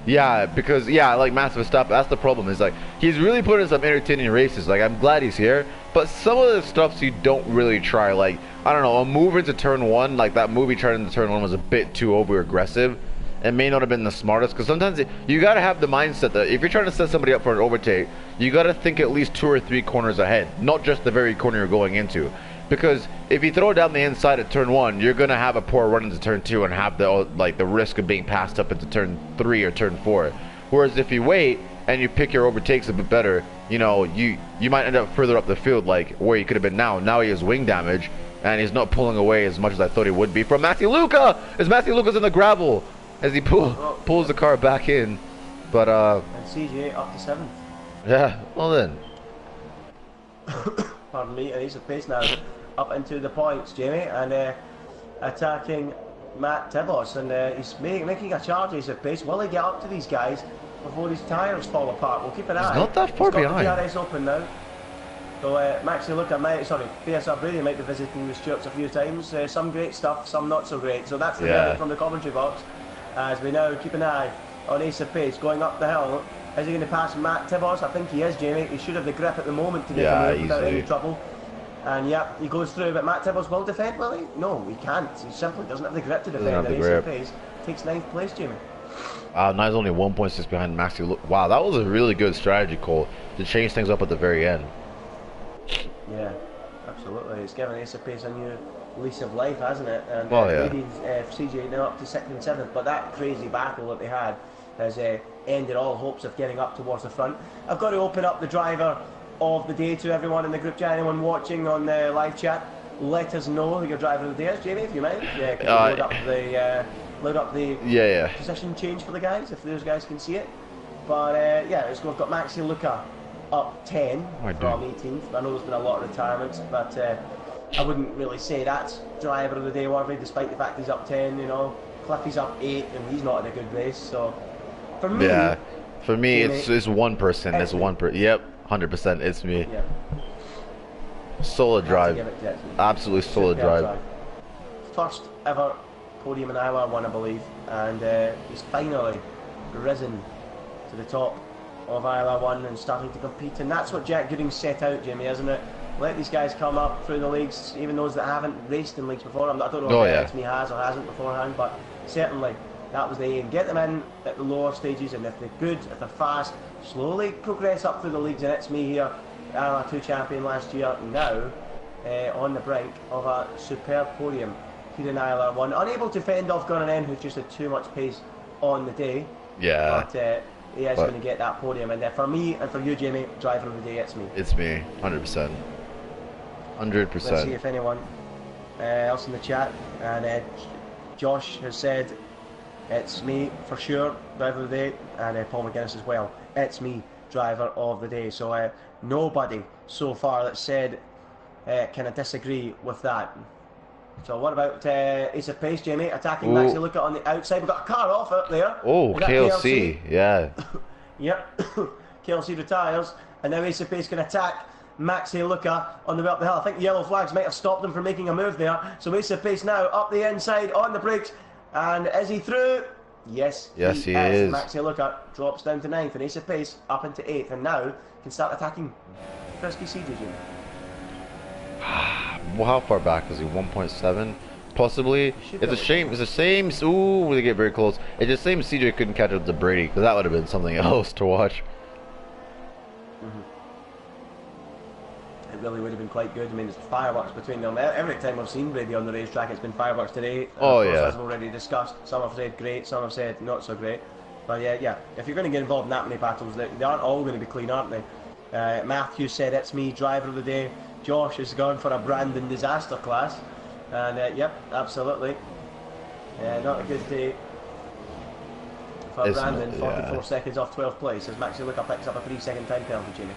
Yeah, because like Max Verstappen, that's the problem. Is like he's really putting some entertaining races. Like I'm glad he's here, but some of the stuff you don't really try. Like I don't know, a move into turn one, like that move he tried into turn one was a bit too over aggressive. It may not have been the smartest because sometimes you gotta have the mindset that if you're trying to set somebody up for an overtake, you gotta think at least 2 or 3 corners ahead, not just the very corner you're going into. Because if you throw down the inside at turn 1, you're gonna have a poor run into turn 2 and have the risk of being passed up into turn 3 or turn 4. Whereas if you wait and you pick your overtakes a bit better, you know, you might end up further up the field, like where he could have been now. Now he has wing damage and he's not pulling away as much as I thought he would be from Matthew Luca. As Matthew Luca's in the gravel as he pulls the car back in, but and CJ up to 7th. Yeah, well then. Pardon me, and he's a pace now up into the points, Jamie, and attacking Matt Tibos, and he's making a charge. He's at pace. Will he get up to these guys before his tyres fall apart? We'll keep an eye. He's not that far behind. The DRS open now. So Maxi Luca PSR Brady might be visiting the Stewarts a few times. Some great stuff, some not so great. So that's the verdict from the commentary box. As we now keep an eye on Ace of Pace going up the hill. Is he going to pass Matt Tibos? I think he is, Jamie. He should have the grip at the moment to make a move without any trouble. And yep, he goes through, but Matt Tibos will defend, will he? No, he can't. He simply doesn't have the grip to defend. And Ace of Pace takes 9th place, Jamie. Now he's only 1.6 behind Maxi. Wow, that was a really good strategy call to change things up at the very end. Yeah, absolutely. It's given Ace of Pace a new lease of life, hasn't it? And CJ now up to 6th and 7th, but that crazy battle that they had has ended all hopes of getting up towards the front. I've got to open up the driver of the day to everyone in the group chat. Anyone watching on the live chat, let us know who your driver of the day is, Jamie, if you mind. Yeah, can you load up the position change for the guys, if those guys can see it. But yeah, we've got Maxi Luca up 10 from 18th. I know there's been a lot of retirements, but I wouldn't really say that's driver of the day worthy, despite the fact he's up 10, you know. Cliffy's up 8 and he's not in a good race, so for me, it's one person. It's one person. Yep, 100%. It's me. Yeah. Solid drive. Absolutely solid drive. First ever podium in ILR1, I believe, and he's finally risen to the top of ILR1 and starting to compete, and that's what Jack Gooding set out, Jimmy, isn't it? Let these guys come up through the leagues, even those that haven't raced in leagues before. I don't know if me has or hasn't beforehand, but certainly that was the aim. Get them in at the lower stages, and if they're good, if they're fast, slowly progress up through the leagues. And it's me here, ILR2 champion last year, now on the brink of a superb podium here in ILR1. Unable to fend off Gunnan, who's just had too much pace on the day. Yeah. But he is going to get that podium. And for me and for you, Jamie, driver of the day, it's me. It's me, 100%. 100%. Let's see if anyone else in the chat. And Josh has said, it's me for sure, driver of the day. And Paul McGuinness as well. It's me, driver of the day. So nobody so far that said can I disagree with that. So what about Ace of Pace, Jamie, attacking Maxi Luca on the outside? We've got a car off out there. Oh, KLC, yeah. Yep, KLC retires, and now Ace of Pace can attack Maxi Luca on the way up the hill. I think the yellow flags might have stopped him from making a move there. So Ace of Pace now up the inside on the brakes, and is he through? Yes, he is. Maxi Luca drops down to 9th, and Ace of Pace up into 8th, and now can start attacking Frisky CJ. Well, how far back is he? 1.7, possibly. It's a shame. It's the same. Ooh, they get very close. It's the same. CJ couldn't catch up to Brady, because that would have been something else to watch. It really would have been quite good. I mean, it's fireworks between them. Every time I've seen Brady on the racetrack, it's been fireworks today. Oh, of course, yeah. as we've already discussed, some have said great, some have said not so great. But yeah, if you're going to get involved in that many battles, they aren't all going to be clean, aren't they? Matthew said, it's me, driver of the day. Josh has gone for a Brandon disaster class. And yep, absolutely. Not a good day for Brandon. 44 seconds off 12th place as Maxi Luca picks up a 3-second time penalty, Jamie.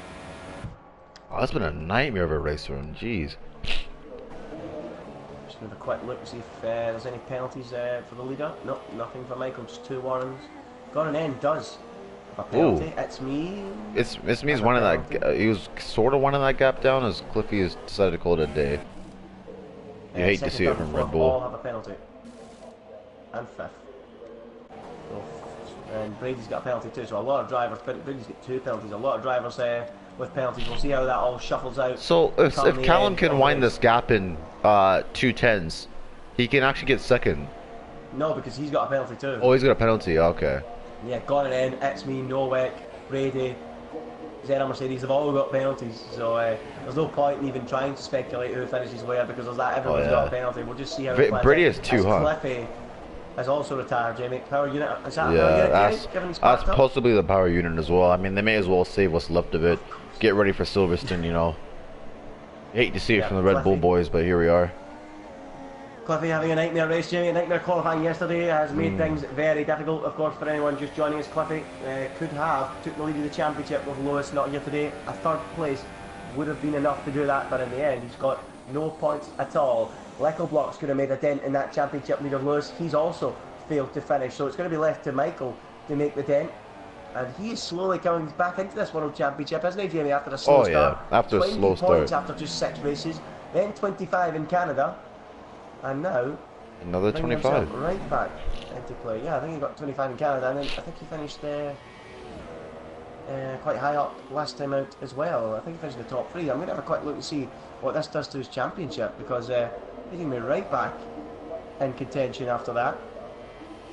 Oh, that's been a nightmare of a race for him. Jeez. Just going to have a quick look to see if there's any penalties for the leader. Nope, nothing for Michael, just 2 warnings. Gone and End does a penalty. Ooh. It's me. It's me's one of that. He was sort of one of that gap down as Cliffy has decided to call it a day. You hate to see it from Red Bull. All have a penalty. And 5th. And Brady's got a penalty too. So a lot of drivers. Brady's got 2 penalties. A lot of drivers with penalties. We'll see how that all shuffles out. So if Callum can wind this gap in 2 tenths, he can actually get 2nd. No, because he's got a penalty too. Oh, he's got a penalty. Okay. Yeah, Gone and End, It's Me, Nowek, Brady, Zena Mercedes have all got penalties. So there's no point in even trying to speculate who finishes where because there's that everyone's got a penalty. We'll just see how it plays. Brady is 2, huh? Cliffy has also retired, Jamie. Power unit. Is that yeah, power unit? That's possibly the power unit as well. I mean, they may as well save what's left of it. Get ready for Silverstone, you know. Hate to see it from the Red Bull boys, but here we are. Cliffy having a nightmare race, Jamie. A nightmare qualifying yesterday has made things very difficult, of course, for anyone just joining us. Cliffy could have took the lead of the championship with Lewis not here today. A 3rd place would have been enough to do that, but in the end, he's got no points at all. Leckel Blocks could have made a dent in that championship lead of Lewis. He's also failed to finish, so it's going to be left to Michael to make the dent. And he is slowly coming back into this World Championship, isn't he, Jamie, after a slow start? After a slow start. 20 points after just 6 races, then 25 in Canada, and now another 25. Right back into play. Yeah, I think he got 25 in Canada, and then I think he finished quite high up last time out as well. I think he finished in the top 3. I'm going to have a quick look and see what this does to his championship, because he's going to be right back in contention after that,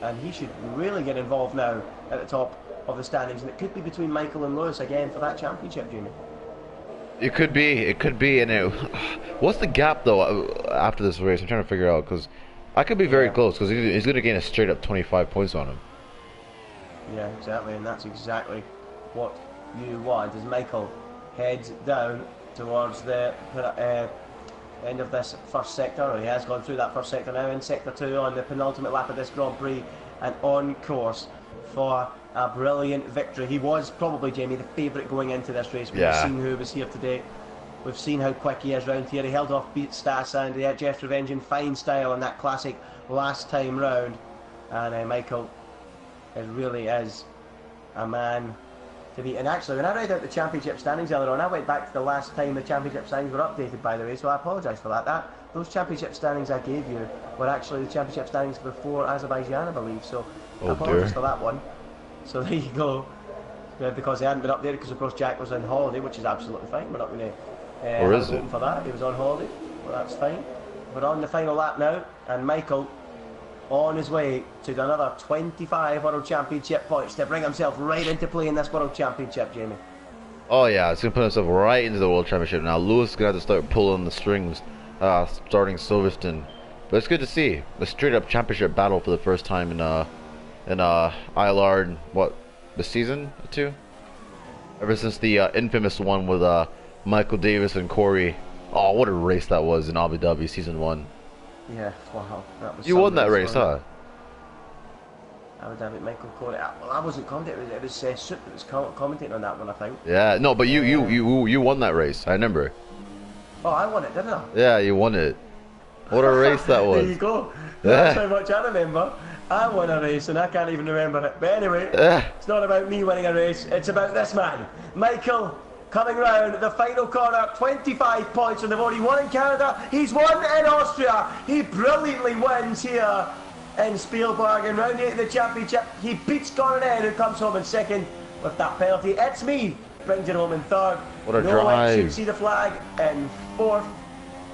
and he should really get involved now at the top of the standings, and it could be between Michael and Lewis again for that championship, Jamie. It could be, and what's the gap though after this race? I'm trying to figure out, because I could be very close, because he's going to gain a straight up 25 points on him. Yeah, exactly, and that's exactly what you want as Michael heads down towards the end of this first sector. Or he has gone through that first sector now, in sector 2 on the penultimate lap of this Grand Prix, and on course for a brilliant victory. He was probably, Jamie, the favourite going into this race. We've seen who was here today. We've seen how quick he is round here. He held off Beat Stas and Jeff Revenge in fine style on that classic last time round. And Michael, it really is a man to beat. And actually, when I read out the championship standings earlier on, I went back to the last time the championship standings were updated, by the way, so I apologise for that. Those championship standings I gave you were actually the championship standings before Azerbaijan, I believe, so I apologise for that one. So there you go. Because he hadn't been up there, because of course Jack was on holiday, which is absolutely fine. We're not going to or is it? for that. He was on holiday, well, that's fine. We're on the final lap now, and Michael on his way to another 25 World Championship points to bring himself right into play in this World Championship, Jamie. Oh yeah, it's going to put himself right into the World Championship. Now Lewis is going to have to start pulling the strings, starting Silverstone. But it's good to see the straight up championship battle for the first time in ILR, what, the season or 2? Ever since the infamous one with Michael Davis and Corey. Oh, what a race that was in Abu Dhabi season 1. Yeah, wow. That was you won that race, huh? Abu Dhabi, Michael Corey. Well, I wasn't commentating. It was Soup that was commentating on that one, I think. Yeah, no, but you won that race. I remember. Oh, I won it, didn't I? Yeah, you won it. What a race that was. There you go. That's how much I remember. I won a race and I can't even remember it. But anyway, it's not about me winning a race. It's about this man, Michael, coming round the final corner. 25 points, and they've already won in Canada. He's won in Austria. He brilliantly wins here in Spielberg in round 8 of the championship. He beats Gordon, who comes home in second with that penalty. It's me, brings it home in third. What a drive. Should see the flag in fourth,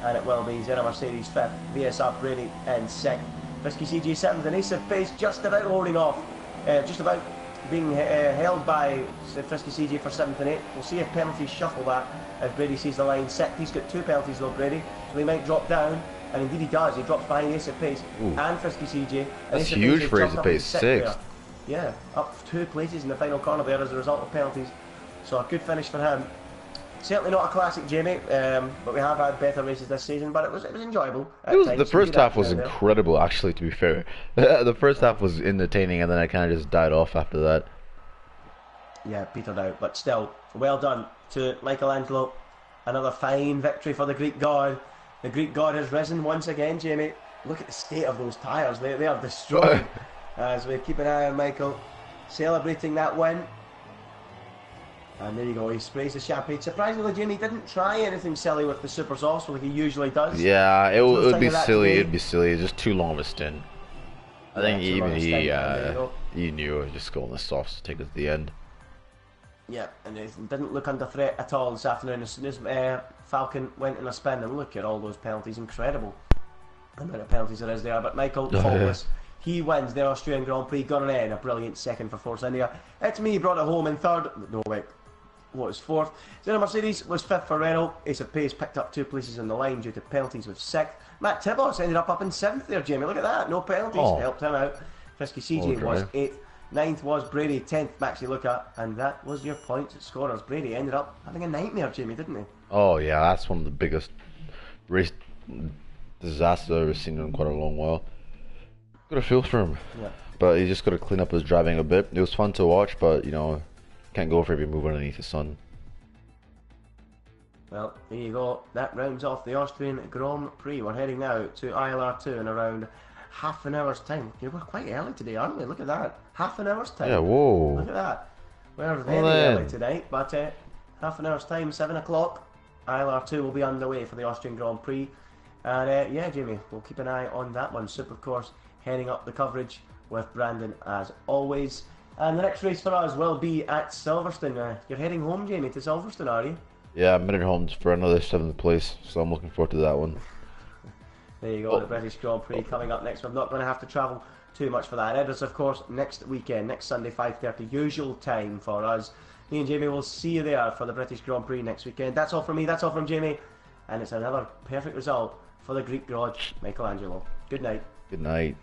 and it will be Zena Mercedes fifth, VSR Brady in sixth, Frisky CG seventh, and Ace of Pace just about holding off, just about being held by Frisky CG for seventh and eighth. We'll see if penalties shuffle that if Brady sees the line sixth. He's got 2 penalties though, Brady, so he might drop down. And indeed he does. He drops behind Ace of Pace and Frisky CJ. That's huge for Ace of Pace, 6th. Yeah, up 2 places in the final corner there as a result of penalties. So a good finish for him. Certainly not a classic, Jamie, but we have had better races this season. But it was enjoyable. The first half was incredible, actually. To be fair, the first half was entertaining, and then I kind of just died off after that. Yeah, petered out, but still, well done to Michelangelo. Another fine victory for the Greek god. The Greek god has risen once again, Jamie. Look at the state of those tyres. They are destroyed. As we keep an eye on Michael celebrating that win. And there you go, he sprays the champagne. Surprisingly, Jamie didn't try anything silly with the super sauce like he usually does. Yeah, it would be silly. It'd be silly. It's just too long of a stint. I think even he knew it was just going the softs to take us to the end. Yeah, and it didn't look under threat at all this afternoon. As soon as Falcon went in a spin, and look at all those penalties, incredible the amount of penalties there is there. But Michael, faultless, he wins the Austrian Grand Prix, got an N, a brilliant second for Force India. It's me, brought it home in third. No, wait, what was fourth? Zena Mercedes was fifth for Renault. Ace of Pace picked up 2 places in the line due to penalties with sixth. Matt Tibos ended up in seventh there, Jamie. Look at that, no penalties, helped him out. Frisky CJ was eighth. 9th was Brady, 10th Maxi Luca, and that was your point scorers. Brady ended up having a nightmare, Jamie, didn't he? Oh yeah, that's one of the biggest race disasters I've ever seen in quite a long while. Got a feel for him, but he just got to clean up his driving a bit. It was fun to watch, but you know, can't go for every move underneath the sun. Well, there you go. That rounds off the Austrian Grand Prix. We're heading now to ILR2 in around half an hour's time. We're quite early today, aren't we? Look at that. Half an hour's time. Yeah, whoa. Look at that. We're very early tonight, but half an hour's time, 7 o'clock. ILR2 will be underway for the Austrian Grand Prix. And yeah, Jamie, we'll keep an eye on that one. Super, of course, heading up the coverage with Brandon as always. And the next race for us will be at Silverstone. You're heading home, Jamie, to Silverstone, are you? Yeah, I'm heading home for another 7th place, so I'm looking forward to that one. There you go, the British Grand Prix coming up next. We're not going to have to travel too much for that. It is, of course, next weekend, next Sunday, 5:30, usual time for us. Me and Jamie will see you there for the British Grand Prix next weekend. That's all from me, that's all from Jamie. And it's another perfect result for the Greek god, Michelangelo. Good night. Good night.